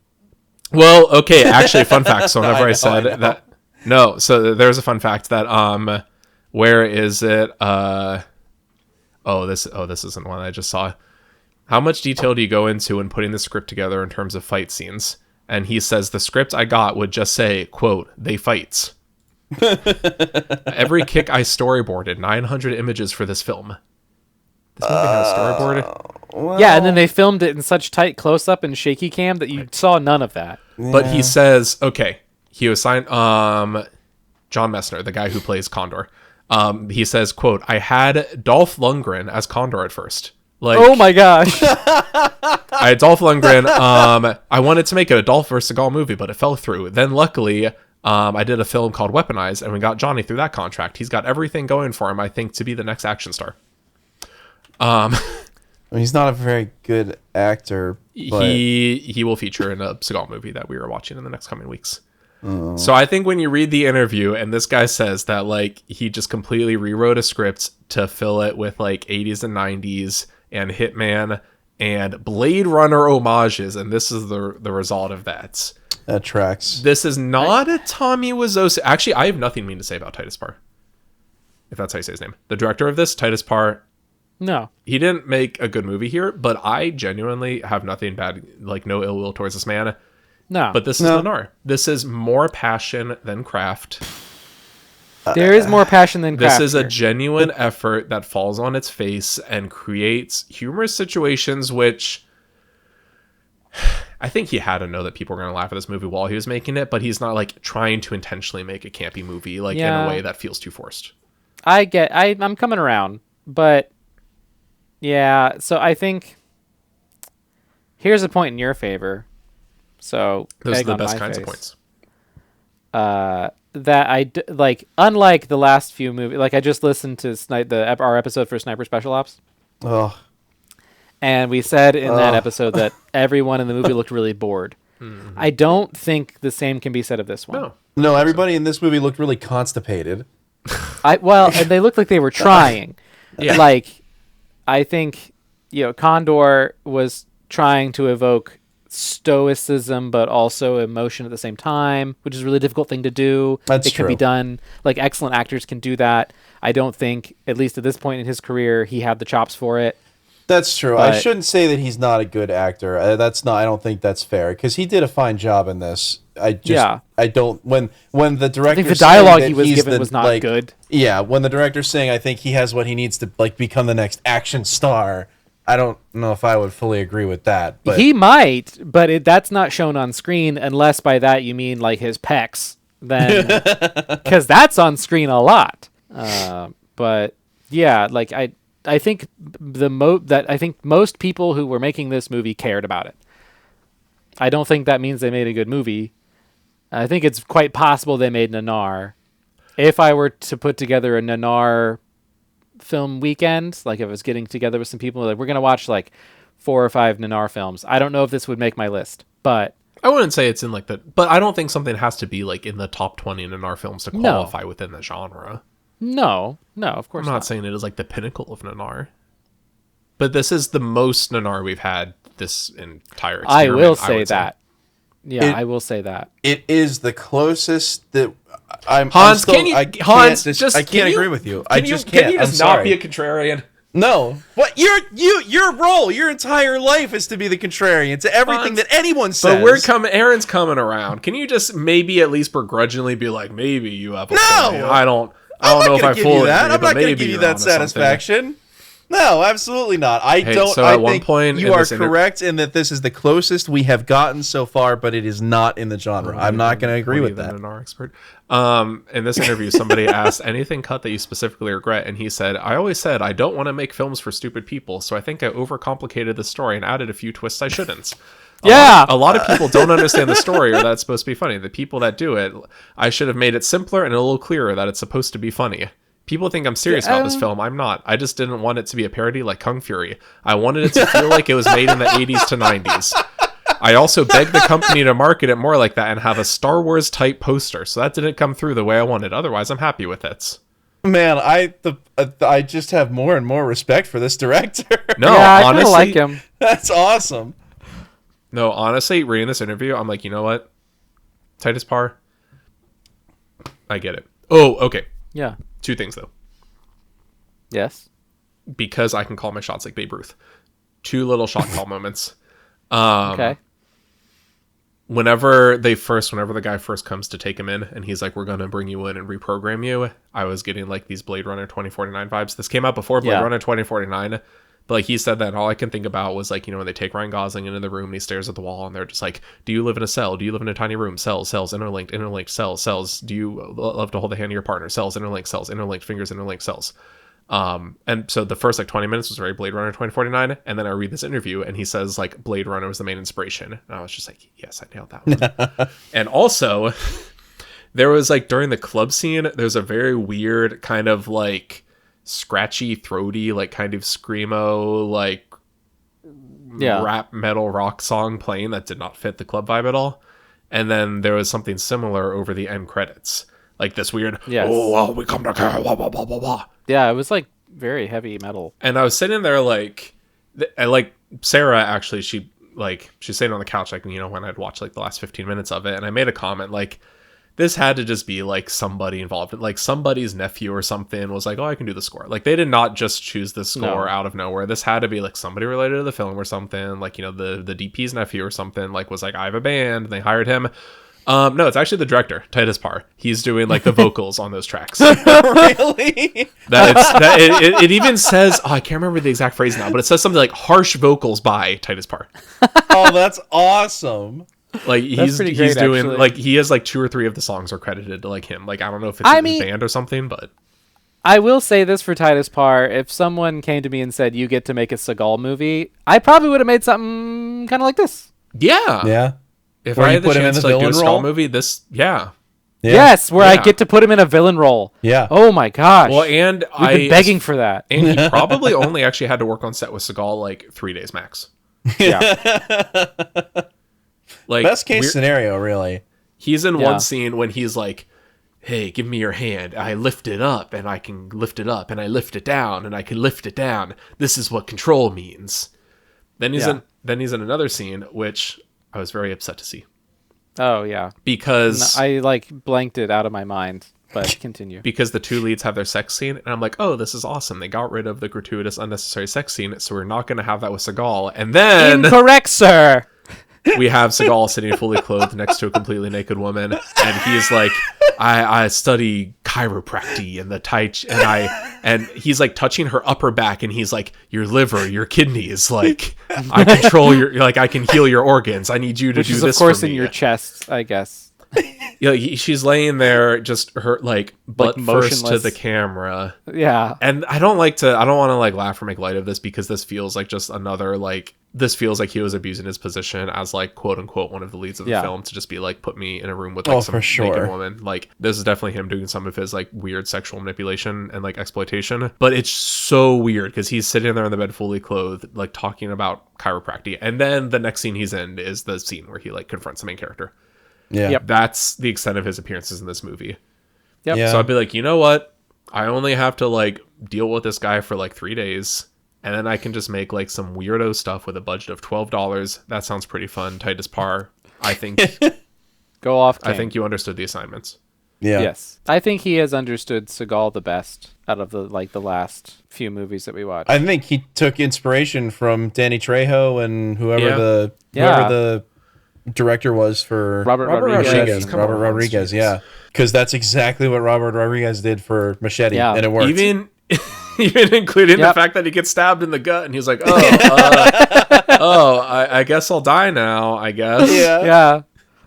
Well, okay, actually, fun fact. So whenever I said that... No, so there's a fun fact that... Where is it? This isn't one I just saw. How much detail do you go into when putting the script together in terms of fight scenes? And he says the script I got would just say, quote, they fights. Every kick I storyboarded, 900 images for this film. This movie had a storyboard. Well, yeah, and then they filmed it in such tight close-up and shaky cam that you saw none of that. Yeah. But he says, okay, he assigned John Messner, the guy who plays Condor. He says, quote, I had Dolph Lundgren as Condor at first. Like, oh my gosh. I had Dolph Lundgren. I wanted to make it a Dolph vs. Seagal movie, but it fell through. Then luckily, I did a film called Weaponized, and we got Johnny through that contract. He's got everything going for him, I think, to be the next action star. I mean, he's not a very good actor. But... He will feature in a Seagal movie that we are watching in the next coming weeks. So I think when you read the interview and this guy says that like he just completely rewrote a script to fill it with like 80s and 90s and Hitman and Blade Runner homages, and this is the result of that. That tracks. This is not a Tommy Wiseau. Actually, I have nothing mean to say about Titus Parr, if that's how you say his name. The director of this, Titus Parr. No, he didn't make a good movie here, but I genuinely have nothing bad, like no ill will towards this man. No. But this is Nanar. This is more passion than craft. There is more passion than craft. This is a genuine effort that falls on its face and creates humorous situations, which I think he had to know that people were going to laugh at this movie while he was making it, but he's not like trying to intentionally make a campy movie like in a way that feels too forced. I'm coming around, but yeah, so I think here's a point in your favor. So those are the best kinds of points. That like, unlike the last few movies, like I just listened to our episode for Sniper Special Ops. Oh. And we said in that episode that everyone in the movie looked really bored. Mm-hmm. I don't think the same can be said of this one. No, everybody in this movie looked really constipated. And they looked like they were trying. Yeah. Like, I think, Condor was trying to evoke stoicism but also emotion at the same time, which is a really difficult thing to do. It can be done. Like, excellent actors can do that. I don't think, at least at this point in his career, he had the chops for it. That's true. But I shouldn't say that he's not a good actor. I don't think that's fair, because he did a fine job in this. I don't. When the director, I think the dialogue he was given was not good. Yeah, when the director's saying, I think he has what he needs to like become the next action star, I don't know if I would fully agree with that. But he might, but that's not shown on screen, unless by that you mean like his pecs. Then, because that's on screen a lot. But yeah, like I think I think most people who were making this movie cared about it. I don't think that means they made a good movie. I think it's quite possible they made Nanar. If I were to put together a Nanar film weekend, like if I was getting together with some people, like we're gonna watch like 4 or 5 Nanar films, I don't know if this would make my list, but I wouldn't say it's in like but I don't think something has to be like in the top 20 Nanar films to qualify within the genre. No, of course I'm not saying it is like the pinnacle of Nanar, but this is the most Nanar we've had this entire experiment. I will say that. Yeah, I will say that. It is the closest that I'm. Hans, I can't agree with you. I just can't. Can you just not be a contrarian? No. What your role, your entire life is to be the contrarian to everything that anyone says. But Aaron's coming around. Can you just maybe at least begrudgingly be like, maybe you have a point? I don't know if I fully agree, I'm not going to give you that satisfaction. No, absolutely not. I think you are correct in that this is the closest we have gotten so far, but it is not in the genre. I'm not going to agree with that. An expert. In this interview, somebody asked, anything cut that you specifically regret? And he said, I always said I don't want to make films for stupid people, so I think I overcomplicated the story and added a few twists I shouldn't. A lot of people don't understand the story or that it's supposed to be funny. The people that do it, I should have made it simpler and a little clearer that it's supposed to be funny. People think I'm serious about this film. I'm not. I just didn't want it to be a parody like Kung Fury. I wanted it to feel like it was made in the 80s to 90s. I also begged the company to market it more like that and have a Star Wars type poster. So that didn't come through the way I wanted. Otherwise, I'm happy with it. Man, I just have more and more respect for this director. No, I honestly, like him. That's awesome. No, honestly, reading this interview, I'm like, you know what? Titus Parr, I get it. Oh, okay. Yeah. 2 things, though. Yes? Because I can call my shots like Babe Ruth. 2 little shot call moments. Okay. Whenever the guy first comes to take him in, and he's like, we're going to bring you in and reprogram you, I was getting like these Blade Runner 2049 vibes. This came out before Blade Runner 2049. But like he said that, and all I can think about was like, when they take Ryan Gosling into the room and he stares at the wall and they're just like, do you live in a cell? Do you live in a tiny room? Cells, interlinked, cells. Do you love to hold the hand of your partner? Cells, interlinked, fingers, interlinked, cells. And so the first like 20 minutes was very Blade Runner 2049. And then I read this interview and he says like Blade Runner was the main inspiration. And I was just like, yes, I nailed that one. And also there was like during the club scene, there's a very weird kind of like scratchy, throaty, like kind of screamo, like rap metal rock song playing that did not fit the club vibe at all. And then there was something similar over the end credits, like this weird, oh, well, we come to care, blah, blah, blah, blah, blah. Yeah, it was like very heavy metal. And I was sitting there like Sarah, actually, she's sitting on the couch, like, you know, when I'd watched like the last 15 minutes of it, and I made a comment like, this had to just be like somebody involved, like somebody's nephew or something was like, oh, I can do the score. Like they did not just choose the score out of nowhere. This had to be like somebody related to the film or something, like, you know, the DP's nephew or something, like was like, I have a band, and they hired him. No, it's actually the director, Titus Parr. He's doing like the vocals on those tracks. Really? It even says, I can't remember the exact phrase now, but it says something like harsh vocals by Titus Parr. Oh, that's awesome. Like he's doing actually. Like he has like 2 or 3 of the songs are credited to like him. Like I don't know if it's his band or something, but I will say this for Titus Parr: if someone came to me and said you get to make a Seagal movie, I probably would have made something kind of like this. Yeah. If I had the chance to like, do a Seagal movie, Yes, where I get to put him in a villain role. Yeah. Oh my gosh. Well, and We've been begging for that. And he probably only actually had to work on set with Seagal like 3 days max. Yeah. Like best case scenario, really. He's in one scene when he's like, hey, give me your hand. I lift it up and I can lift it up, and I lift it down and I can lift it down. This is what control means. Then he's in another scene, which I was very upset to see. Oh yeah. Because I like blanked it out of my mind, but continue. Because the 2 leads have their sex scene, and I'm like, oh, this is awesome. They got rid of the gratuitous, unnecessary sex scene, so we're not going to have that with Seagal. And then incorrect, sir. We have Seagal sitting fully clothed next to a completely naked woman, and he's like, I study chiropractic and the Tai Chi, and he's like touching her upper back, and he's like, your liver, your kidneys, like I control your, like I can heal your organs. I need you to do this. Which is of course in your chest, I guess. Yeah, she's laying there, just her like butt like first to the camera. Yeah, and I don't want to like laugh or make light of this, because this feels like just another like. This feels like he was abusing his position as like quote unquote one of the leads of the film to just be like, put me in a room with like some naked woman. Like this is definitely him doing some of his like weird sexual manipulation and like exploitation. But it's so weird because he's sitting there in the bed fully clothed, like talking about chiropractic, and then the next scene he's in is the scene where he like confronts the main character. Yeah, that's the extent of his appearances in this movie. Yep. Yeah. So I'd be like, you know what? I only have to like deal with this guy for like 3 days. And then I can just make like some weirdo stuff with a budget of $12. That sounds pretty fun. Titus Parr, I think. Go off, King. I think you understood the assignments. Yeah. Yes. I think he has understood Seagal the best out of the last few movies that we watched. I think he took inspiration from Danny Trejo and whoever the director was for Robert Rodriguez. Robert Rodriguez, yeah. Because that's exactly what Robert Rodriguez did for Machete, and it worked. Even including the fact that he gets stabbed in the gut, and he's like, I guess I'll die now, I guess. Yeah.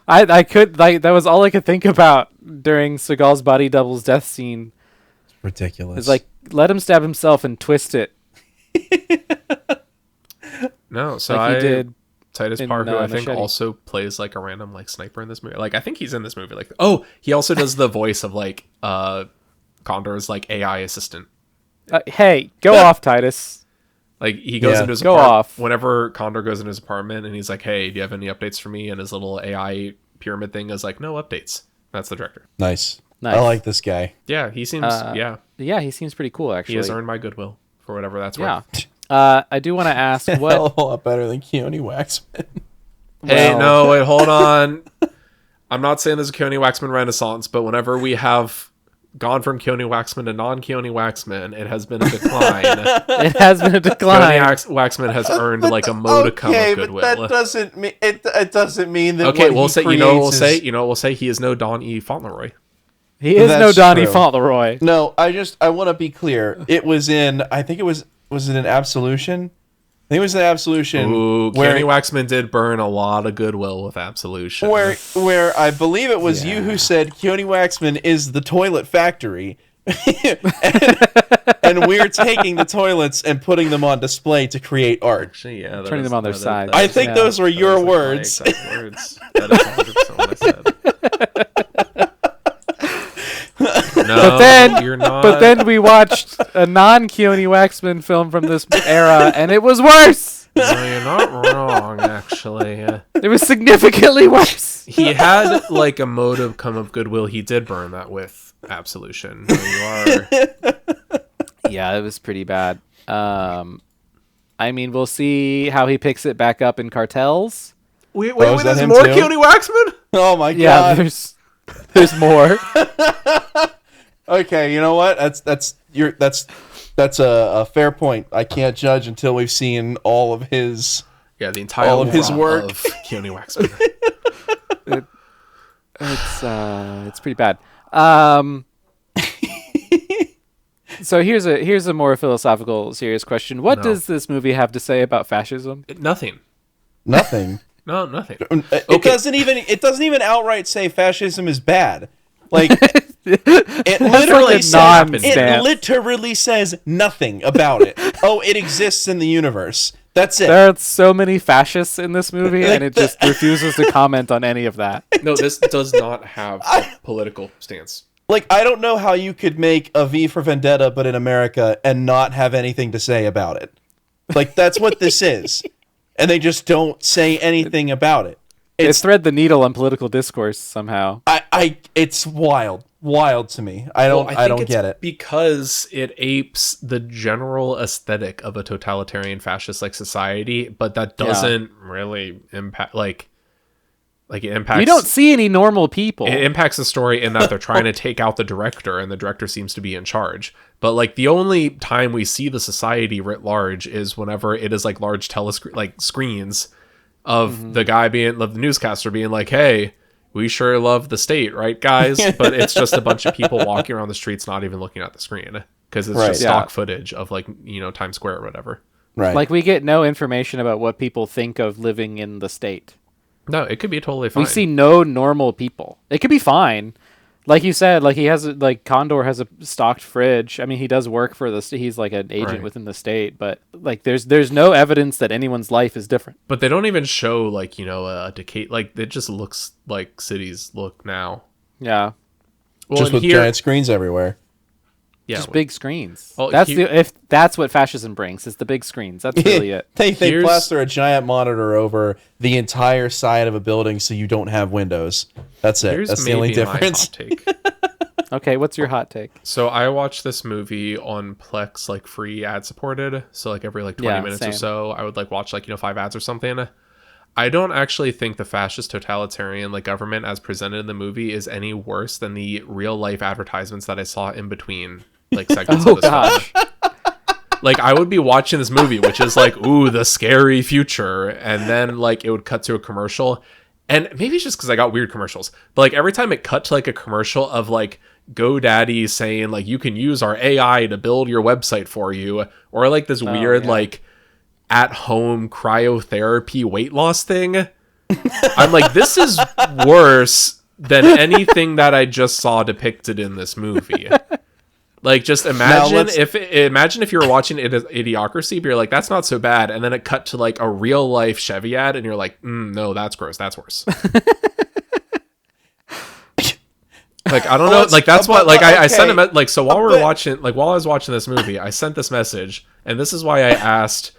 I could, like, that was all I could think about during Seagal's body double's death scene. It's ridiculous. It's like, let him stab himself and twist it. No, so like he did Titus Parr, who I think also plays like a random like sniper in this movie. Like I think he's in this movie. Like, oh, he also does the voice of like Condor's like AI assistant. Hey, go off, Titus. Like he goes into his apartment whenever Condor goes into his apartment, and he's like, "Hey, do you have any updates for me?" And his little AI pyramid thing is like, "No updates." That's the director. Nice. I like this guy. Yeah, he seems. Yeah, he seems pretty cool. Actually, he has earned my goodwill for whatever that's worth. I do want to ask what. Hell, a lot better than Keone Waxman. Hey, no, wait, hold on. I'm not saying there's a Keone Waxman renaissance, but whenever we have gone from Keone Waxman to non-Keone Waxman, it has been a decline. It has been a decline. Keone Waxman has earned like a modicum of goodwill. But that doesn't mean it doesn't mean that. Okay, we'll say we'll say he is no Don E. Fauntleroy. He is no Donnie Fauntleroy. No, I want to be clear. It was in. I think it was it an Absolution? I think it was an Absolution. Ooh, Keone Waxman did burn a lot of goodwill with Absolution. Where I believe it was you who said Keone Waxman is the toilet factory. and we're taking the toilets and putting them on display to create art. Actually, turning them on their side. I think those were your words. Words. That is 100% what I said. No, you're not. But then we watched a non-Keone Waxman film from this era, and it was worse. No, you're not wrong, actually. It was significantly worse. He had, like, a motive come of goodwill. He did burn that with absolution. No, you are... Yeah, it was pretty bad. I mean, we'll see how he picks it back up in Cartels. Wait, there's more Keone Waxman? Oh my god. Yeah, there's more. Okay, you know what? That's a fair point. I can't judge until we've seen all of his the entire all of his work. Of Keone Waxman. It's pretty bad. So here's a more philosophical, serious question. What does this movie have to say about fascism? Nothing. Nothing. No, nothing. It doesn't even outright say fascism is bad. Like it literally says nothing about it. Oh, it exists in the universe. That's it. There are so many fascists in this movie, and it just refuses to comment on any of that. No, this does not have a political stance. Like, I don't know how you could make a V for Vendetta, but in America, and not have anything to say about it. Like, that's what this is. And they just don't say anything about it. It's thread the needle on political discourse somehow. It's wild to me. I don't get it, because it apes the general aesthetic of a totalitarian fascist like society, but that doesn't really impact it impacts. You don't see any normal people. It impacts the story in that they're trying to take out the director, and the director seems to be in charge. But like the only time we see the society writ large is whenever it is like large screens of the guy the newscaster being like, "Hey, we sure love the state, right, guys?" But it's just a bunch of people walking around the streets, not even looking at the screen, because it's just stock footage of Times Square or whatever. Right. Like we get no information about what people think of living in the state. No, it could be totally fine. We see no normal people. It could be fine. Like you said, like he has Condor has a stocked fridge. I mean, he does work for he's like an agent within the state, but like there's no evidence that anyone's life is different. But they don't even show a decay. Like it just looks like cities look now. Yeah. Well, just with giant screens everywhere. Yeah, just big screens. Well, if that's what fascism brings, is the big screens. That's really it. They plaster a giant monitor over the entire side of a building so you don't have windows. That's it. That's the only difference. Okay, what's your hot take? So I watched this movie on Plex, like free ad supported. So like every 20 minutes or so, I would watch 5 ads or something. I don't actually think the fascist totalitarian government as presented in the movie is any worse than the real life advertisements that I saw in between segments of this film. I would be watching this movie, which is ooh, the scary future, and then it would cut to a commercial, and maybe it's just because I got weird commercials, but every time it cut to a commercial of GoDaddy saying you can use our AI to build your website for you, or this weird at home cryotherapy weight loss thing, I'm this is worse than anything that I just saw depicted in this movie. Just imagine if you were watching Idiocracy, but you're that's not so bad, and then it cut to a real life Chevy ad, and you're no, that's gross, that's worse. I don't know, that's what I sent him so while we're watching while I was watching this movie, I sent this message, and this is why I asked,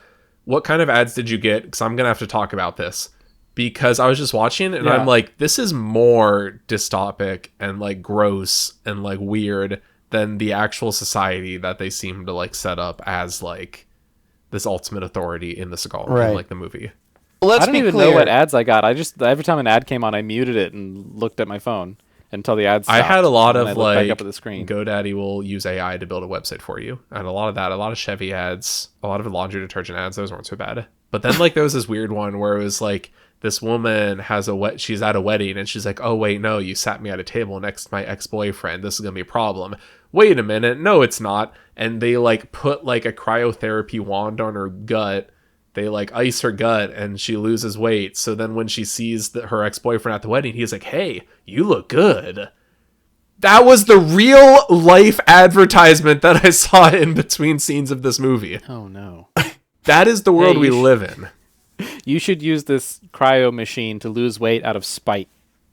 what kind of ads did you get? Because I'm gonna have to talk about this, because I was just watching and I'm this is more dystopic and gross and weird than the actual society that they seem to set up as this ultimate authority in the Seagal in the movie. Well, I don't even know what ads I got. I just every time an ad came on, I muted it and looked at my phone until the ads stopped. I had a lot of back up at the screen. GoDaddy will use AI to build a website for you, and a lot of of Chevy ads, a lot of laundry detergent ads. Those weren't so bad. But then there was this weird one where it was this woman has she's at a wedding, and she's oh wait, no, you sat me at a table next to my ex-boyfriend, this is gonna be a problem. Wait a minute, no it's not. And they put a cryotherapy wand on her gut, they ice her gut, and she loses weight. So then when she sees her ex-boyfriend at the wedding, he's hey, you look good. That was the real life advertisement that I saw in between scenes of this movie. Oh no. That is the world we live in. You should use this cryo machine to lose weight out of spite.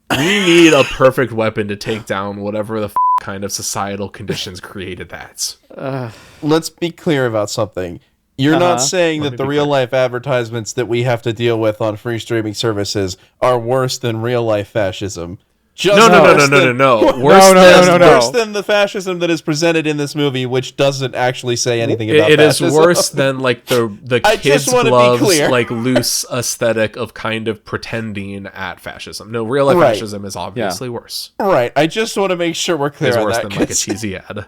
We need a perfect weapon to take down whatever the kind of societal conditions created that. Let's be clear about something. You're not saying that the real-life advertisements that we have to deal with on free streaming services are worse than real-life fascism. No. Worse than the fascism that is presented in this movie, which doesn't actually say anything about fascism. It is worse than like the kids' gloves, like loose aesthetic of kind of pretending at fascism. No, real-life fascism is obviously worse. Right. I just want to make sure we're clear on that. It's worse than like a cheesy ad.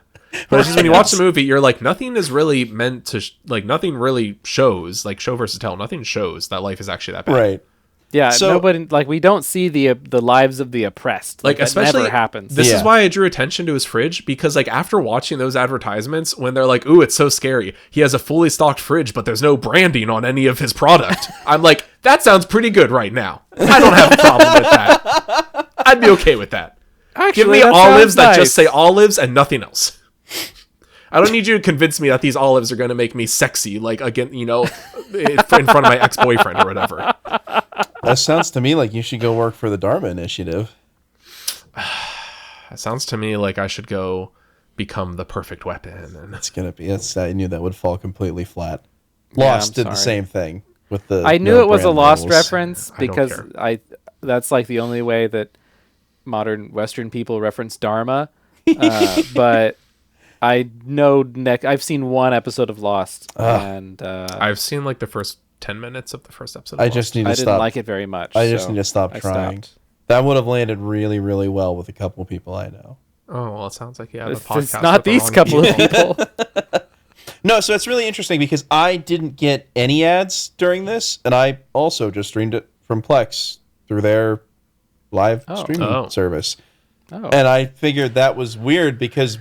But it's just when you watch the movie, you're like, nothing is really meant to, nothing really shows, like show versus tell, nothing shows that life is actually that bad. Right. Yeah, so, nobody, like, we don't see the lives of the oppressed. Like especially, never happens. This is why I drew attention to his fridge, because like after watching those advertisements, when they're like, ooh, it's so scary, he has a fully stocked fridge, but there's no branding on any of his product. I'm like, that sounds pretty good right now. I don't have a problem with that. I'd be okay with that. Actually, give me olives that just say olives and nothing else. I don't need you to convince me that these olives are going to make me sexy, like, again, you know, in front of my ex-boyfriend or whatever. That sounds to me like you should go work for the Dharma Initiative. That sounds to me like I should go become the perfect weapon. And it's going to be, I knew that would fall completely flat. Lost did the same thing with the I knew it was a Lost reference because that's like the only way that modern Western people reference Dharma. But I know I've seen one episode of Lost, and I've seen like the first 10 minutes of the first episode. I just need to stop. I didn't like it very much. I just need to stop trying. That would have landed really, really well with a couple of people I know. Oh, well, it sounds like you have a podcast. It's not these couple of people. No, so it's really interesting because I didn't get any ads during this, and I also just streamed it from Plex through their live streaming service. Oh. And I figured that was weird because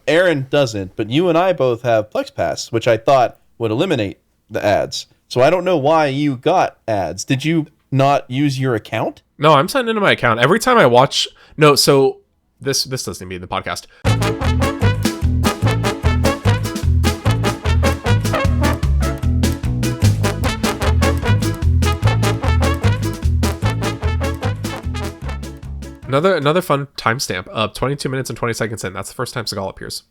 Aaron doesn't, but you and I both have Plex Pass, which I thought would eliminate the ads. So I don't know why you got ads. Did you not use your account? No, I'm signed into my account. Every time I watch... No, so this doesn't be in the podcast. Another fun timestamp. 22 minutes and 20 seconds in. That's the first time Seagal appears.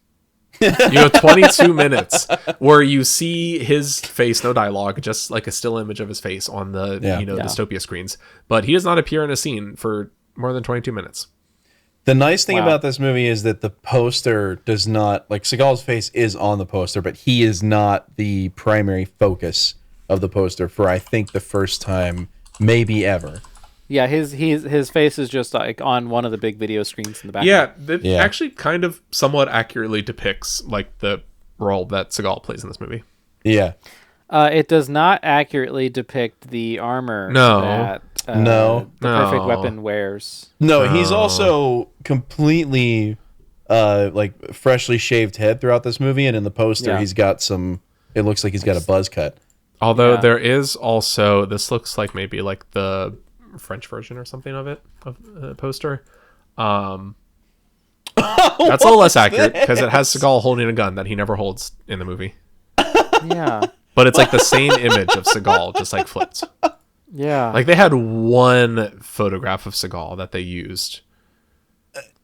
22 minutes where you see his face, no dialogue, just like a still image of his face on the dystopia screens. But he does not appear in a scene for more than 22 minutes. The nice thing about this movie is that the poster does not, like, Seagal's face is on the poster, but he is not the primary focus of the poster for, I think, the first time maybe ever. Yeah, his face is just like on one of the big video screens in the back. Yeah, it actually kind of somewhat accurately depicts like the role that Seagal plays in this movie. Yeah. It does not accurately depict the armor that the perfect weapon wears. No, he's also completely like freshly shaved head throughout this movie, and in the poster he's got it looks like he's got a buzz cut. Although there is also, this looks like maybe like the French version or something of the poster. That's a little less accurate because it has Seagal holding a gun that he never holds in the movie. Yeah. But it's like the same image of Seagal, just like flipped. Yeah. Like they had one photograph of Seagal that they used.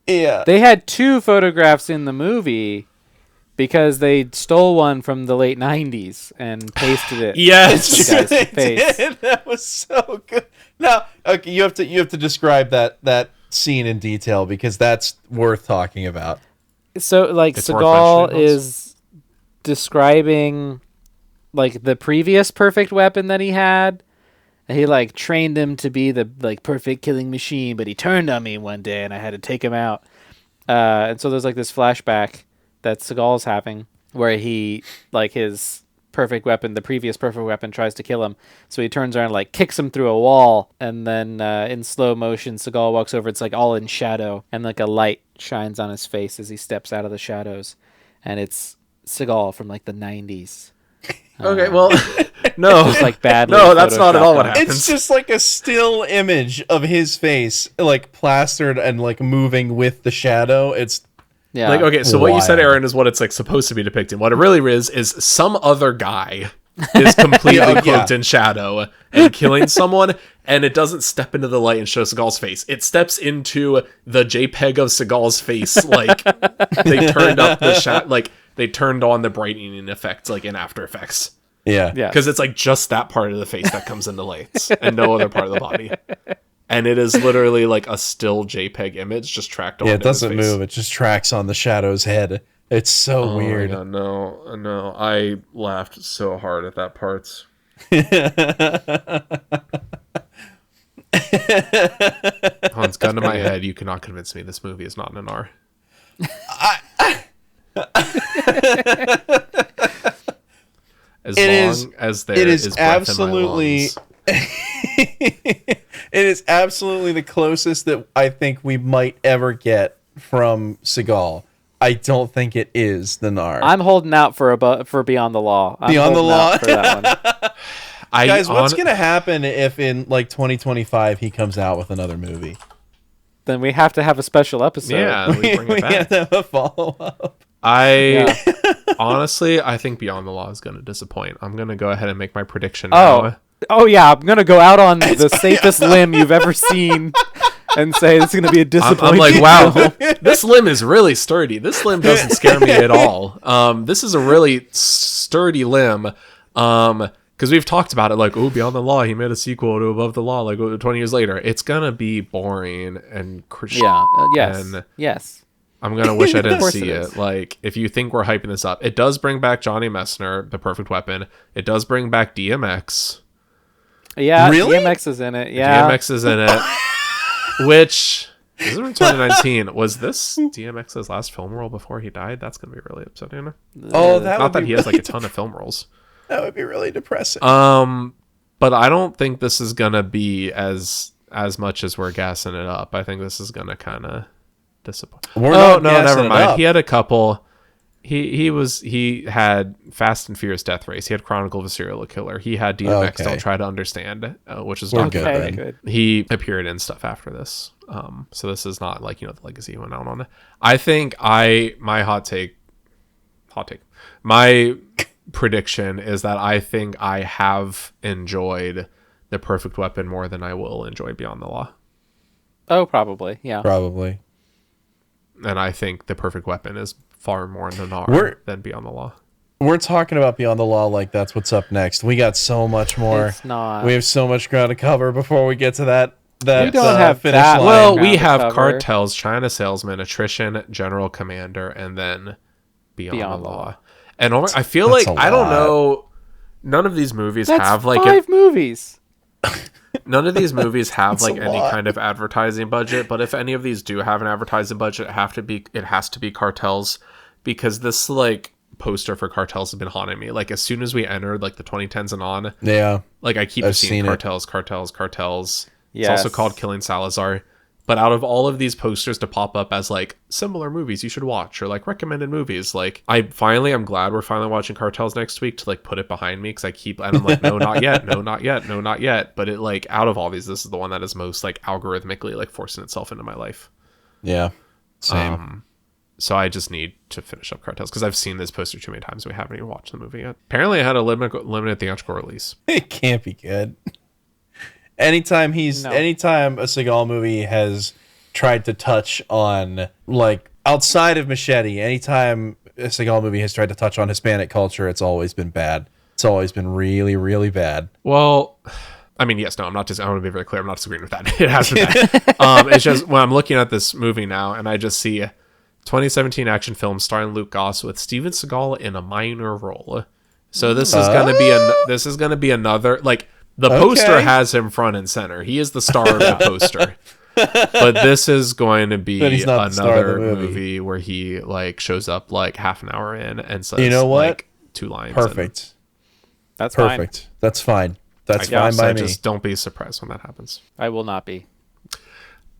Yeah. They had two photographs in the movie because they stole one from the late 90s and pasted it. Yes. That was so good. Now, okay, you have to describe that scene in detail because that's worth talking about. So, like, Seagal is describing like the previous perfect weapon that he had. And he like trained him to be the like perfect killing machine, but he turned on me one day and I had to take him out. And so there's like this flashback that Seagal's having where he, like, his perfect weapon, the previous perfect weapon, tries to kill him. So he turns around and like kicks him through a wall, and then in slow motion Seagal walks over. It's like all in shadow, and like a light shines on his face as he steps out of the shadows, and it's Seagal from like the 90s. Okay, well, no, just like badly. No, that's not at all what happens. It's just like a still image of his face, like plastered and like moving with the shadow. It's like, okay, so what you said, Aaron, is what it's like supposed to be depicting. What it really is some other guy is completely cloaked in shadow and killing someone, and it doesn't step into the light and show Seagal's face. It steps into the JPEG of Seagal's face, like they turned up the shot, like they turned on the brightening effect like in After Effects. Yeah. Because it's like just that part of the face that comes into lights and no other part of the body. And it is literally like a still JPEG image just tracked on. Yeah, it doesn't move. It just tracks on the Shadow's head. It's so weird. My God, no. I laughed so hard at that part. Hans, gun to my head, you cannot convince me this movie is not an R. As there is breath absolutely in my lungs. It is absolutely the closest that I think we might ever get from Seagal. I don't think it is the Nar. I'm holding out for Beyond the Law. Beyond the Law for that one. Guys, what's going to happen if in like 2025 he comes out with another movie? Then we have to have a special episode. Yeah, we bring it back. have to have a follow-up. Honestly, I think Beyond the Law is going to disappoint. I'm going to go ahead and make my prediction now. Oh yeah, I'm going to go out on the safest limb you've ever seen and say it's going to be a disappointing. I'm like, wow, this limb is really sturdy. This limb doesn't scare me at all. This is a really sturdy limb. Because we've talked about it, like, oh, Beyond the Law, he made a sequel to Above the Law, like 20 years later. It's gonna be boring and yes. I'm gonna wish I didn't see it. Like, if you think we're hyping this up, it does bring back Johnny Messner, the Perfect Weapon. It does bring back DMX. Yeah, really? DMX is in it. Yeah, DMX is in it. Which this is from 2019. Was this DMX's last film role before he died? That's gonna be really upsetting. Oh, that not that he has like a ton of film roles. That would be really depressing. But I don't think this is gonna be as much as we're gassing it up. I think this is gonna kind of disappoint. Never mind. He had a couple. He had Fast and Furious Death Race. He had Chronicle of a Serial Killer. He had DMX Don't Try to Understand, which is not good. He appeared in stuff after this. So this is not like, the legacy he went out on. I think my hot take. My prediction is that I think I have enjoyed The Perfect Weapon more than I will enjoy Beyond the Law. Oh, probably. Yeah. Probably. And I think The Perfect Weapon is far more Nanar than Beyond the Law. We're talking about Beyond the Law like that's what's up next. We got so much more. It's not. We have so much ground to cover before we get to that we don't have finish that line. Well, we have Cartels, China Salesman, Attrition, General Commander, and then Beyond the Law. And I feel like, I don't know, none of these movies have like 5 movies. None of these movies have like any kind of advertising budget, but if any of these do have an advertising budget, it has to be Cartels, because this like poster for Cartels has been haunting me. Like as soon as we entered like the 2010s and on, like I keep seeing Cartels. Yes. It's also called Killing Salazar. But out of all of these posters to pop up as like similar movies you should watch or like recommended movies, like I'm glad we're finally watching Cartels next week to like put it behind me, because I'm like, no, not yet, no, not yet, no, not yet. But it like out of all these, this is the one that is most like algorithmically like forcing itself into my life. Yeah, same. So I just need to finish up Cartels because I've seen this poster too many times. We haven't even watched the movie yet. Apparently, it had a limited theatrical release. It can't be good. Anytime a Seagal movie has tried to touch on, like, outside of Machete, anytime a Seagal movie has tried to touch on Hispanic culture, it's always been bad. It's always been really, really bad. Well, I mean, yes, no, I want to be very clear. I'm not disagreeing with that. It has been bad. It's just when I'm looking at this movie now and I just see 2017 action film starring Luke Goss with Steven Seagal in a minor role. So this is going to be another, like, the poster has him front and center. He is the star of the poster. But this is going to be another movie where he like shows up like half an hour in and says, like 2 lines. Perfect. That's perfect. Fine. That's fine. That's fine by me. Just don't be surprised when that happens. I will not be.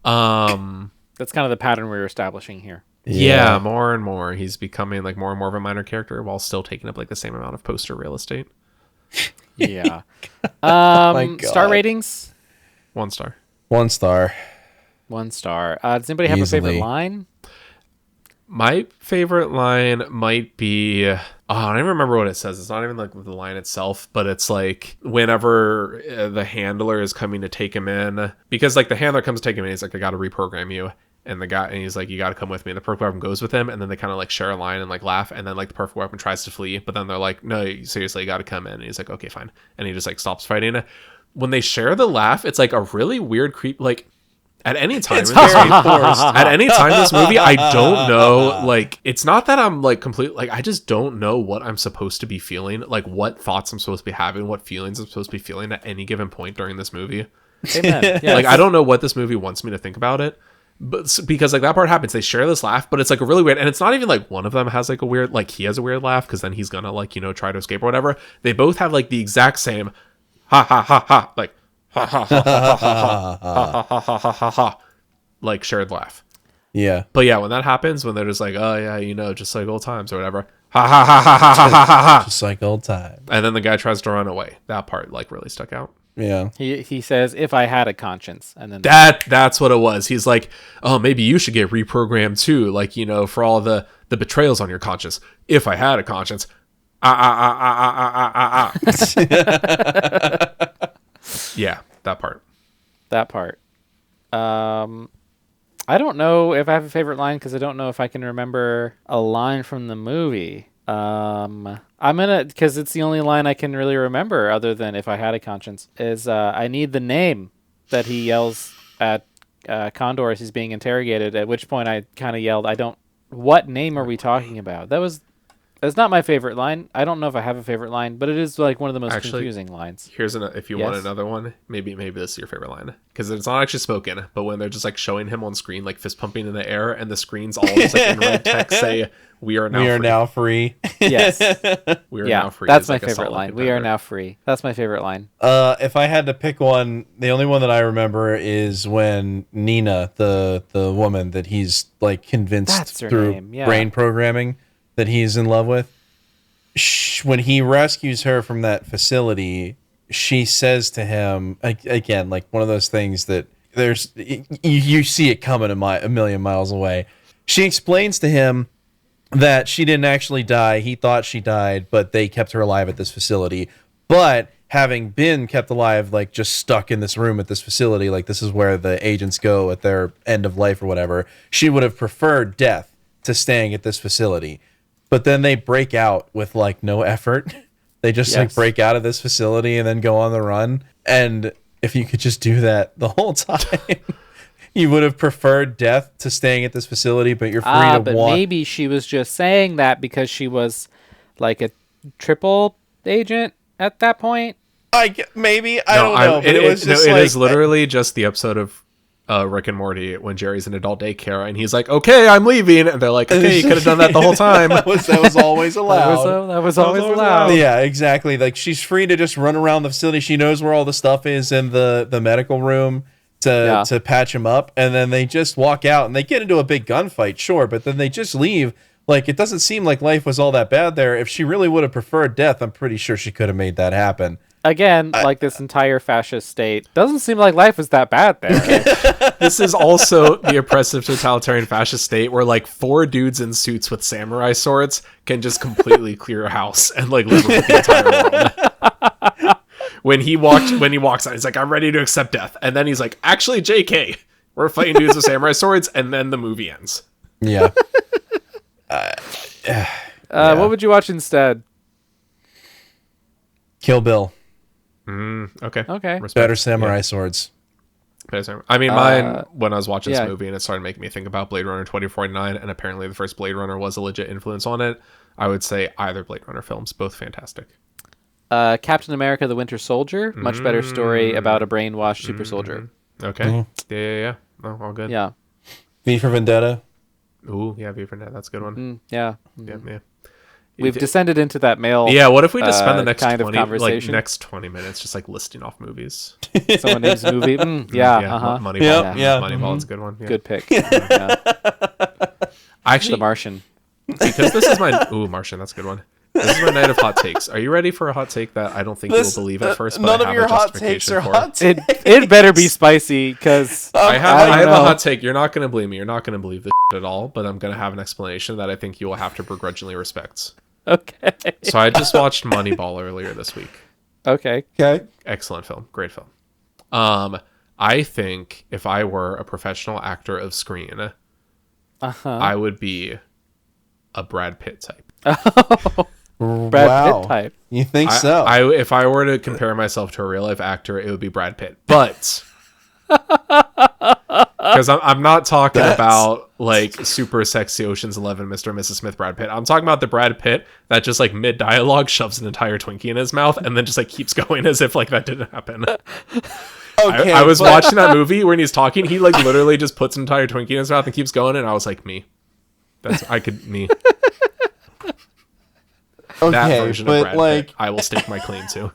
That's kind of the pattern we're establishing here. Yeah, more and more. He's becoming like more and more of a minor character while still taking up like the same amount of poster real estate. Yeah. Star ratings? 1 star. 1 star. 1 star. Does anybody have a favorite line? My favorite line might be, I don't even remember what it says. It's not even like the line itself, but it's like whenever the handler is coming to take him in, because like the handler comes to take him in, he's like, I got to reprogram you. And the guy, and he's like, you got to come with me. And the perfect weapon goes with him. And then they kind of like share a line and like laugh. And then like the perfect weapon tries to flee. But then they're like, no, seriously, you got to come in. And he's like, okay, fine. And he just like stops fighting. When they share the laugh, it's like a really weird creep. Like at any time, at any time in this movie, I don't know. Like, it's not that I'm like completely, like, I just don't know what I'm supposed to be feeling. Like what thoughts I'm supposed to be having, what feelings I'm supposed to be feeling at any given point during this movie. Amen. Yes. Like, I don't know what this movie wants me to think about it. But because like that part happens, they share this laugh, but it's like a really weird, and it's not even like one of them has like a weird, like he has a weird laugh because then he's gonna like, you know, try to escape or whatever. They both have like the exact same ha ha ha ha, like ha ha ha ha ha ha ha ha ha ha ha ha, like shared laugh. Yeah. But yeah, when that happens, when they're just like, oh yeah, you know, just like old times or whatever, ha ha ha ha ha ha ha ha ha, just like old times. And then the guy tries to run away. That part like really stuck out. Yeah. He says, if I had a conscience. And then that's what it was. He's like, oh, maybe you should get reprogrammed too. Like, you know, for all the betrayals on your conscience. If I had a conscience. Yeah, that part. That part. I don't know if I have a favorite line because I don't know if I can remember a line from the movie. I'm gonna, because it's the only line I can really remember other than if I had a conscience, is I need the name that he yells at Condor as he's being interrogated, at which point I kind of yelled, what name are we talking about? That's not my favorite line. I don't know if I have a favorite line, but it is like one of the most confusing lines. Here's if you want another one, maybe this is your favorite line, because it's not actually spoken, but when they're just like showing him on screen, like fist pumping in the air, and the screen's all just like in red text say, "We are now free." Yes, we are now free. That's my favorite line. We are now free. That's my favorite line. If I had to pick one, the only one that I remember is when Nina, the woman that he's like convinced through brain programming that he's in love with, when he rescues her from that facility, she says to him, again, like one of those things that you see it coming a million miles away. She explains to him that she didn't actually die. He thought she died, but they kept her alive at this facility. But having been kept alive, like just stuck in this room at this facility, like this is where the agents go at their end of life or whatever, she would have preferred death to staying at this facility. But then they break out with like no effort. They just like break out of this facility and then go on the run. And if you could just do that the whole time, you would have preferred death to staying at this facility, but you're free to but want. Maybe she was just saying that because she was like a triple agent at that point. I don't know. But it was just it is literally just the episode of Rick and Morty when Jerry's in adult daycare and he's like, okay, I'm leaving, and they're like, okay, you could have done that the whole time. that was always allowed. that was always allowed. Yeah, exactly. Like she's free to just run around the facility. She knows where all the stuff is in the medical room to patch him up, and then they just walk out and they get into a big gunfight, sure, but then they just leave. Like, it doesn't seem like life was all that bad there. If she really would have preferred death, I'm pretty sure she could have made that happen. Again, like this entire fascist state, doesn't seem like life was that bad there. This is also the oppressive totalitarian fascist state where like 4 dudes in suits with samurai swords can just completely clear a house and like live with the entire world. When he walks out, he's like, I'm ready to accept death. And then he's like, actually, JK, we're fighting dudes with samurai swords, and then the movie ends. Yeah. What would you watch instead? Kill Bill. Okay. Respect. Better samurai swords. I mean, mine, when I was watching this movie and it started making me think about Blade Runner 2049, and apparently the first Blade Runner was a legit influence on it, I would say either Blade Runner films, both fantastic. Captain America the Winter Soldier, much better story about a brainwashed super soldier. Okay. Yeah. Oh, all good. Yeah. V for Vendetta. Ooh, yeah, V for Vendetta. That's a good one. Yeah. Yeah. We've descended into that male. Yeah, what if we just spend the next kind 20 of conversation? next 20 minutes just like listing off movies? Someone names a movie. Moneyball. Yeah. Moneyball is a good one. Yeah. Good pick. Yeah. Actually, The Martian. Because this is my Martian. That's a good one. This is my night of hot takes. Are you ready for a hot take that I don't think you'll believe at first? But None I have of your a hot takes are hot takes. It better be spicy because I have a hot take. You're not going to believe me. You're not going to believe this at all. But I'm going to have an explanation that I think you will have to begrudgingly respect. Okay. So I just watched Moneyball earlier this week. Okay. Okay. Excellent film. Great film. I think if I were a professional actor of screen, I would be a Brad Pitt type. Brad Pitt type. You think so? If I were to compare myself to a real life actor, it would be Brad Pitt. But because I'm not talking about like super sexy Ocean's 11 Mr. and Mrs. Smith Brad Pitt. I'm talking about the Brad Pitt that just like mid dialogue shoves an entire Twinkie in his mouth and then just like keeps going as if like that didn't happen. Okay, I was watching that movie when he's talking. He like literally just puts an entire Twinkie in his mouth and keeps going, and I was like, me. Me. Okay, that version but of Brad like, Pitt, I will stake my claim to.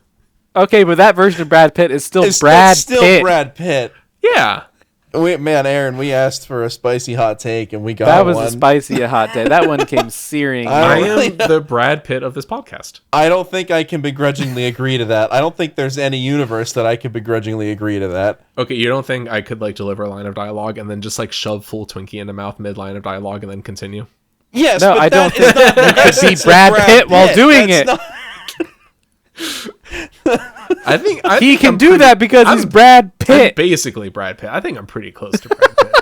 Okay, but that version of Brad Pitt is still Brad Pitt. Brad Pitt. Yeah. Aaron, we asked for a spicy hot take, and we got that was one. a spicy hot take. That one came searing. I am the Brad Pitt of this podcast. I don't think I can begrudgingly agree to that. I don't think there's any universe that I could begrudgingly agree to that. Okay, you don't think I could like deliver a line of dialogue and then just like shove full Twinkie into mouth mid line of dialogue and then continue? Yes, no, but I don't think you could be Brad Pitt while doing it. I think he can do that because he's Brad Pitt. I'm basically Brad Pitt. I think I'm pretty close to Brad Pitt.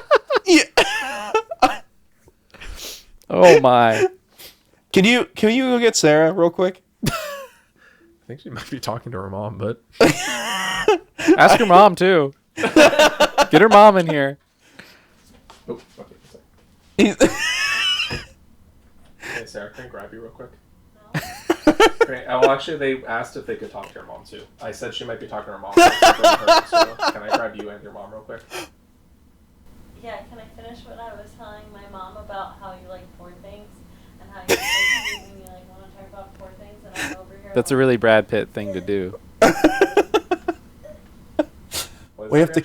Yeah. Oh my! Can you go get Sarah real quick? I think she might be talking to her mom, but ask her mom too. Get her mom in here. Oh, okay. Hey Sarah, can I grab you real quick? Great. Well, actually, they asked if they could talk to your mom too. I said she might be talking to her mom. So can I grab you and your mom real quick? Yeah, can I finish what I was telling my mom about how you like poor things and how you like when you like want to talk about poor things and I'm over here. That's a really Brad Pitt thing to do. We have to.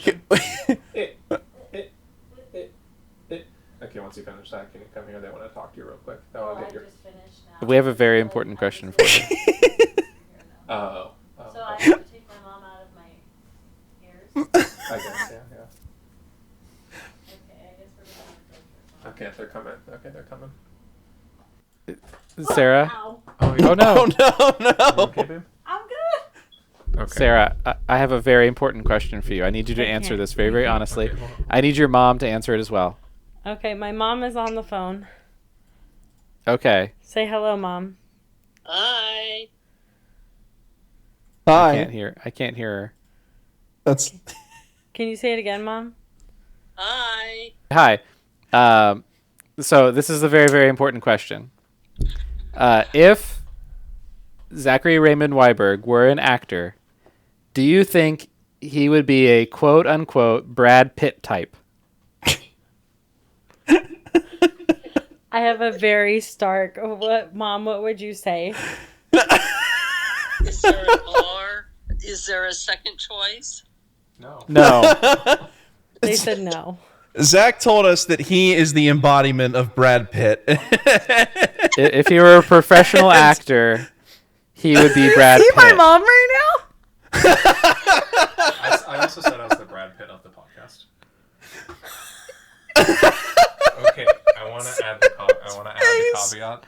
Okay, once you finish that, can you come here? They want to talk to you real quick. Just finished now. We have a very important question for you. Oh. So I have to take my mom out of my ears? I guess, yeah. Okay, I guess we're going to Okay, they're coming. Okay, they're coming. Sarah? Oh no. Oh, no. Okay, babe? I'm good. Okay. Sarah, I have a very important question for you. I need you to answer this very, very honestly. Okay, I need your mom to answer it as well. Okay, my mom is on the phone. Okay. Say hello, Mom. Hi. Hi. I can't hear her. That's. Can you say it again, Mom? Hi. Hi. So this is a very, very important question. If Zachary Raymond Weiberg were an actor, do you think he would be a quote-unquote Brad Pitt type? I have a very stark. Mom? What would you say? Is there an R? Is there a second choice? No. They said no. Zach told us that he is the embodiment of Brad Pitt. If he were a professional actor, he would be Brad Pitt. See my mom right now? I also said I was the Brad Pitt of the podcast. Okay, I want to add the caveat.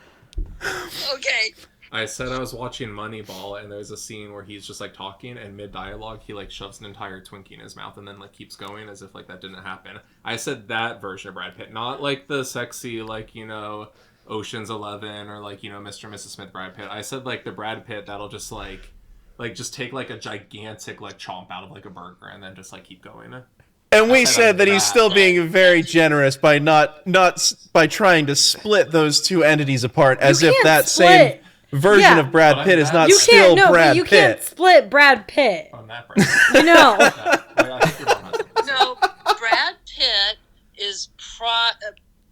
Okay. I said I was watching Moneyball, and there's a scene where he's just like talking, and mid dialogue he like shoves an entire Twinkie in his mouth, and then like keeps going as if like that didn't happen. I said that version of Brad Pitt, not like the sexy like Ocean's 11 or like Mr. and Mrs. Smith Brad Pitt. I said like the Brad Pitt that'll just like just take like a gigantic like chomp out of like a burger and then just like keep going. And we said that he's still being very generous by not by trying to split those two entities apart, as if that same version of Brad Pitt is not still Brad Pitt. You can't split Brad Pitt. On that Brad Pitt. No, Brad Pitt is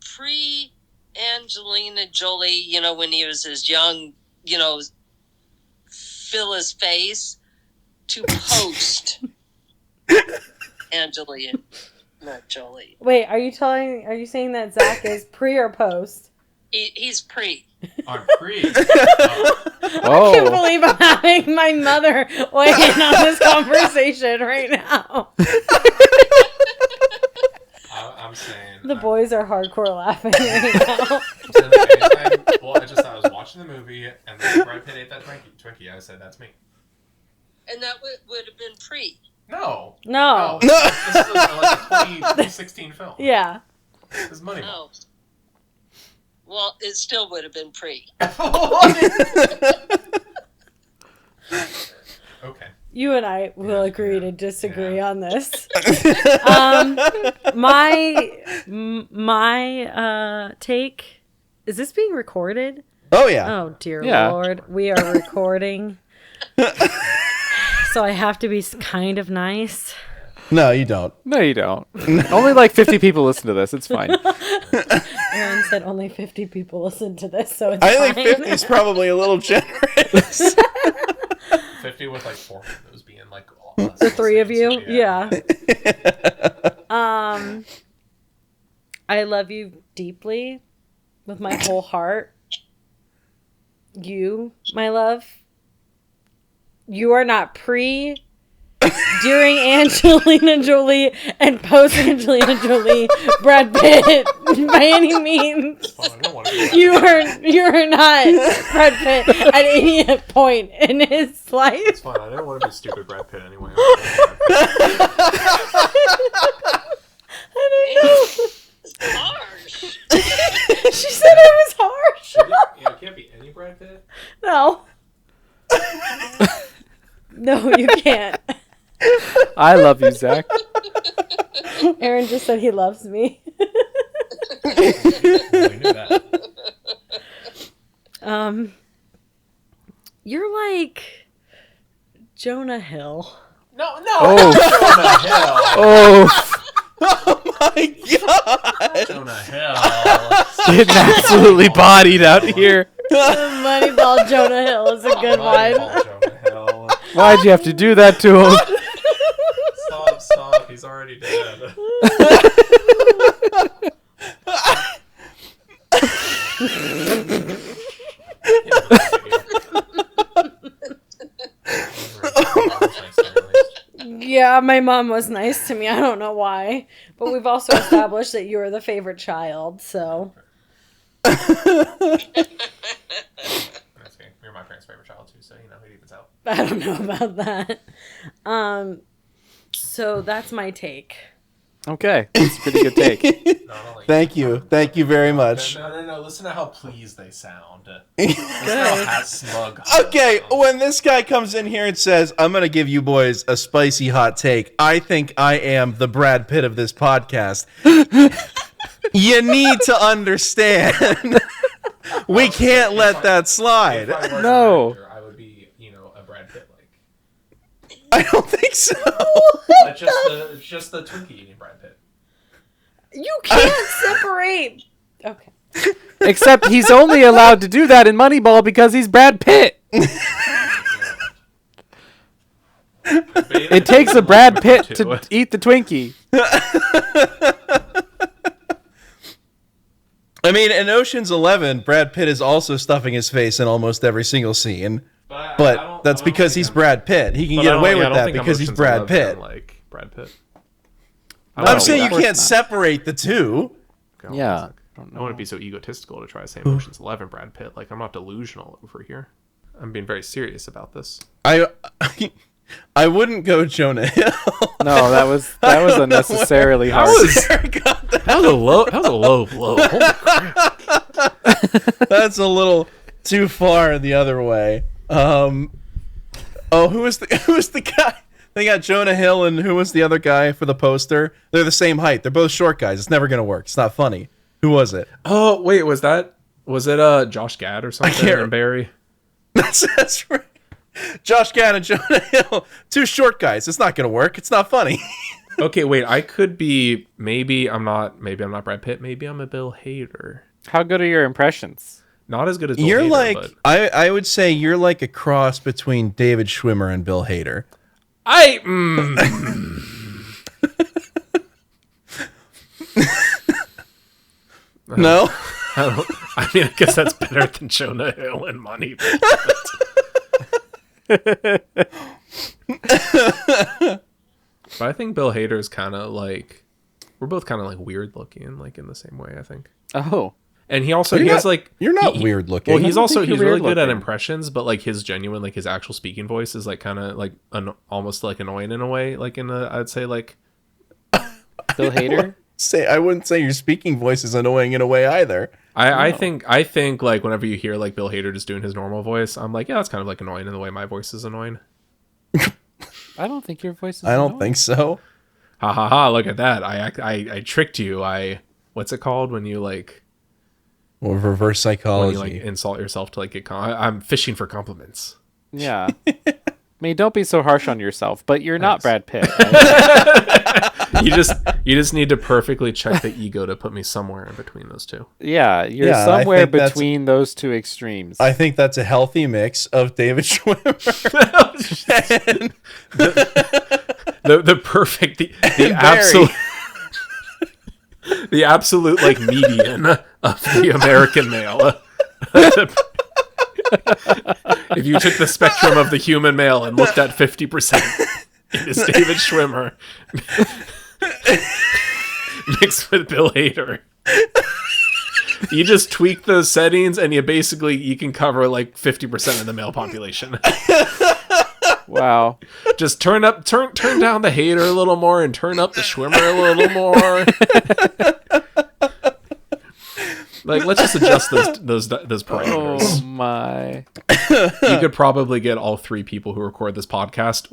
pre Angelina Jolie, when he was his young, fill his face, to post Angelina Jolie. Wait, are you saying that Zach is pre or post? He's pre. I'm pre. I can't believe I'm having my mother weigh in on this conversation right now. I'm saying the boys are hardcore laughing right now. I was watching the movie and then Brad Pitt ate that Twinkie. I said that's me. And that would have been pre. No. No. This is like a 2016 film. Yeah. This is Moneyball. Oh. Well, it still would have been pre. Okay. You and I will agree to disagree on this. My take. Is this being recorded? Oh yeah. Oh dear Yeah. Lord, we are recording. So I have to be kind of nice. No, you don't. No, you don't. Only like 50 people listen to this. It's fine. Aaron said only 50 people listen to this, so it's I fine. think 50 is probably a little generous. 50 with like 4 of those being like all The three of you? Yeah. I love you deeply with my whole heart. You, my love. You are not pre, during Angelina Jolie, and post Angelina Jolie Brad Pitt by any means. You are not Brad Pitt at any point in his life. It's fine. I don't want to be stupid Brad Pitt anyway. I don't know. Harsh. She said it was harsh. Yeah, it can't be any Brad Pitt. No. No, you can't. I love you, Zach. Aaron just said he loves me. I knew that. You're like Jonah Hill. No. Oh. Jonah Hill. Oh, Oh my god! Jonah Hill. getting absolutely bodied out here. Moneyball Jonah Hill is a good one. Jonah Hill. Why'd you have to do that to him? Stop. He's already dead. Yeah, my mom was nice to me. I don't know why. But we've also established that you are the favorite child, so. That's okay. You're my parents' favorite child too, so you know it evens out. I don't know about that. So that's my take. Okay, that's a pretty good take. Thank you very much. No. Listen to how pleased they sound. Listen to how smug. Okay, when this guy comes in here and says, I'm going to give you boys a spicy hot take, I think I am the Brad Pitt of this podcast. You need to understand. We can't let that slide. If I was No. an actor, I would be, a Brad Pitt like. I don't think so. Just the Twinkie eating Brad Pitt. You can't separate. Okay. Except he's only allowed to do that in Moneyball because he's Brad Pitt. It takes a Brad Pitt to eat the Twinkie. I mean, in Ocean's 11, Brad Pitt is also stuffing his face in almost every single scene. But that's because he's Brad Pitt. He can get away with that because he's Brad Pitt. Like Brad Pitt. I'm saying you can't separate the two. Yeah. I wouldn't be so egotistical to try to say Ocean's 11 Brad Pitt. Like, I'm not delusional over here. I'm being very serious about this. I wouldn't go Jonah Hill. No, that was unnecessarily hard. That was a low blow. Holy crap. That's a little too far the other way. Who was the guy? They got Jonah Hill and who was the other guy for the poster? They're the same height. They're both short guys. It's never gonna work. It's not funny. Who was it? Oh, wait, was it Josh Gad or something? And Barry? That's right. Josh Gad and Jonah Hill, two short guys. It's not gonna work. It's not funny. Okay, wait. I could be. Maybe I'm not Brad Pitt. Maybe I'm a Bill Hader. How good are your impressions? Not as good as Bill You're Hader, like but... I would say you're like a cross between David Schwimmer and Bill Hader. No. I mean, I guess that's better than Jonah Hill and Money. But I think Bill Hader is kind of like, we're both kind of like weird looking, like in the same way, I think. Oh. And he has like you're not weird looking. Well, he's really good at impressions, but like his genuine, like his actual speaking voice is like kind of like almost like annoying in a way. Like I'd say like Bill Hader. I wouldn't say your speaking voice is annoying in a way either. I think like whenever you hear like Bill Hader just doing his normal voice, I'm like, yeah, that's kind of like annoying in the way my voice is annoying. I don't think your voice is I don't think so. Ha ha ha, look at that. I tricked you. What's it called when you like reverse psychology. When you like insult yourself to like get I'm fishing for compliments. Yeah. I mean, don't be so harsh on yourself, but you're not Brad Pitt. You just need to perfectly check the ego to put me somewhere in between those two. Yeah, you're somewhere between those two extremes. I think that's a healthy mix of David Schwimmer. the perfect the absolute the absolute like median of the American male. If you took the spectrum of the human male and looked at 50%, it is David Schwimmer mixed with Bill Hader. You just tweak those settings and you can cover like 50% of the male population. Wow. Just turn down the Hader a little more and turn up the Schwimmer a little more. Like, let's just adjust those parameters. Oh my! You could probably get all three people who record this podcast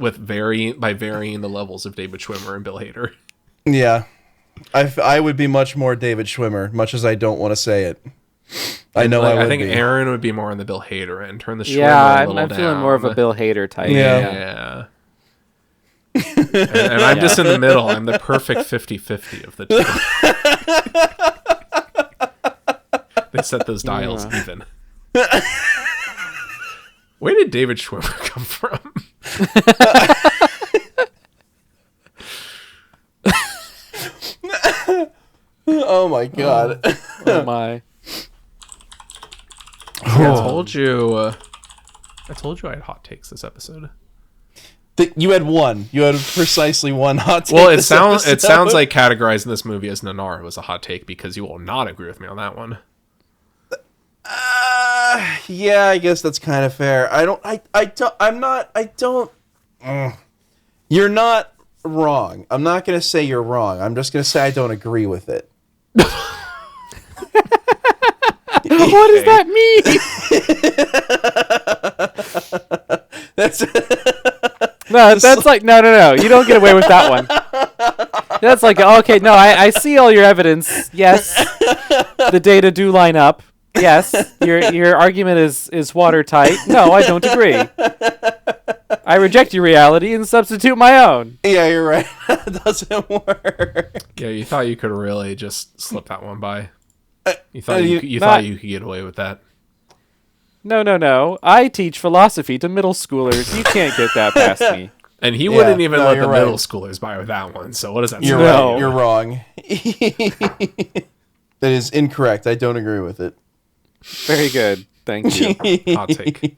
by varying the levels of David Schwimmer and Bill Hader. Yeah, I would be much more David Schwimmer, much as I don't want to say it. I know I think Aaron would be more on the Bill Hader end. Turn the Schwimmer a little down. I'm feeling more of a Bill Hader type. Yeah. and I'm just in the middle. I'm the perfect 50-50 of the two. They set those dials even. Where did David Schwimmer come from? Oh my god. Oh my. I told you I had hot takes this episode. You had one. You had precisely one hot take. Well, it sounds like categorizing this movie as Nanar was a hot take because you will not agree with me on that one. Yeah, I guess that's kind of fair. You're not wrong. I'm not going to say you're wrong. I'm just going to say I don't agree with it. What does that mean? That's like, no. You don't get away with that one. That's like, okay, no, I see all your evidence. Yes, the data do line up. Yes, your argument is watertight. No, I don't agree. I reject your reality and substitute my own. Yeah, you're right. That doesn't work. Yeah, you thought you could really just slip that one by. You thought you could get away with that. No. I teach philosophy to middle schoolers. You can't get that past me. And he wouldn't even let the middle schoolers by with that one. So what does that say? You're right. You're wrong. That is incorrect. I don't agree with it. Very good. Thank you. Hot take.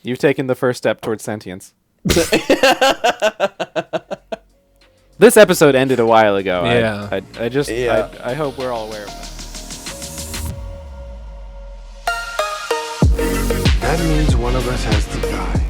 You've taken the first step towards sentience. This episode ended a while ago. Yeah. I hope we're all aware of that. That means one of us has to die.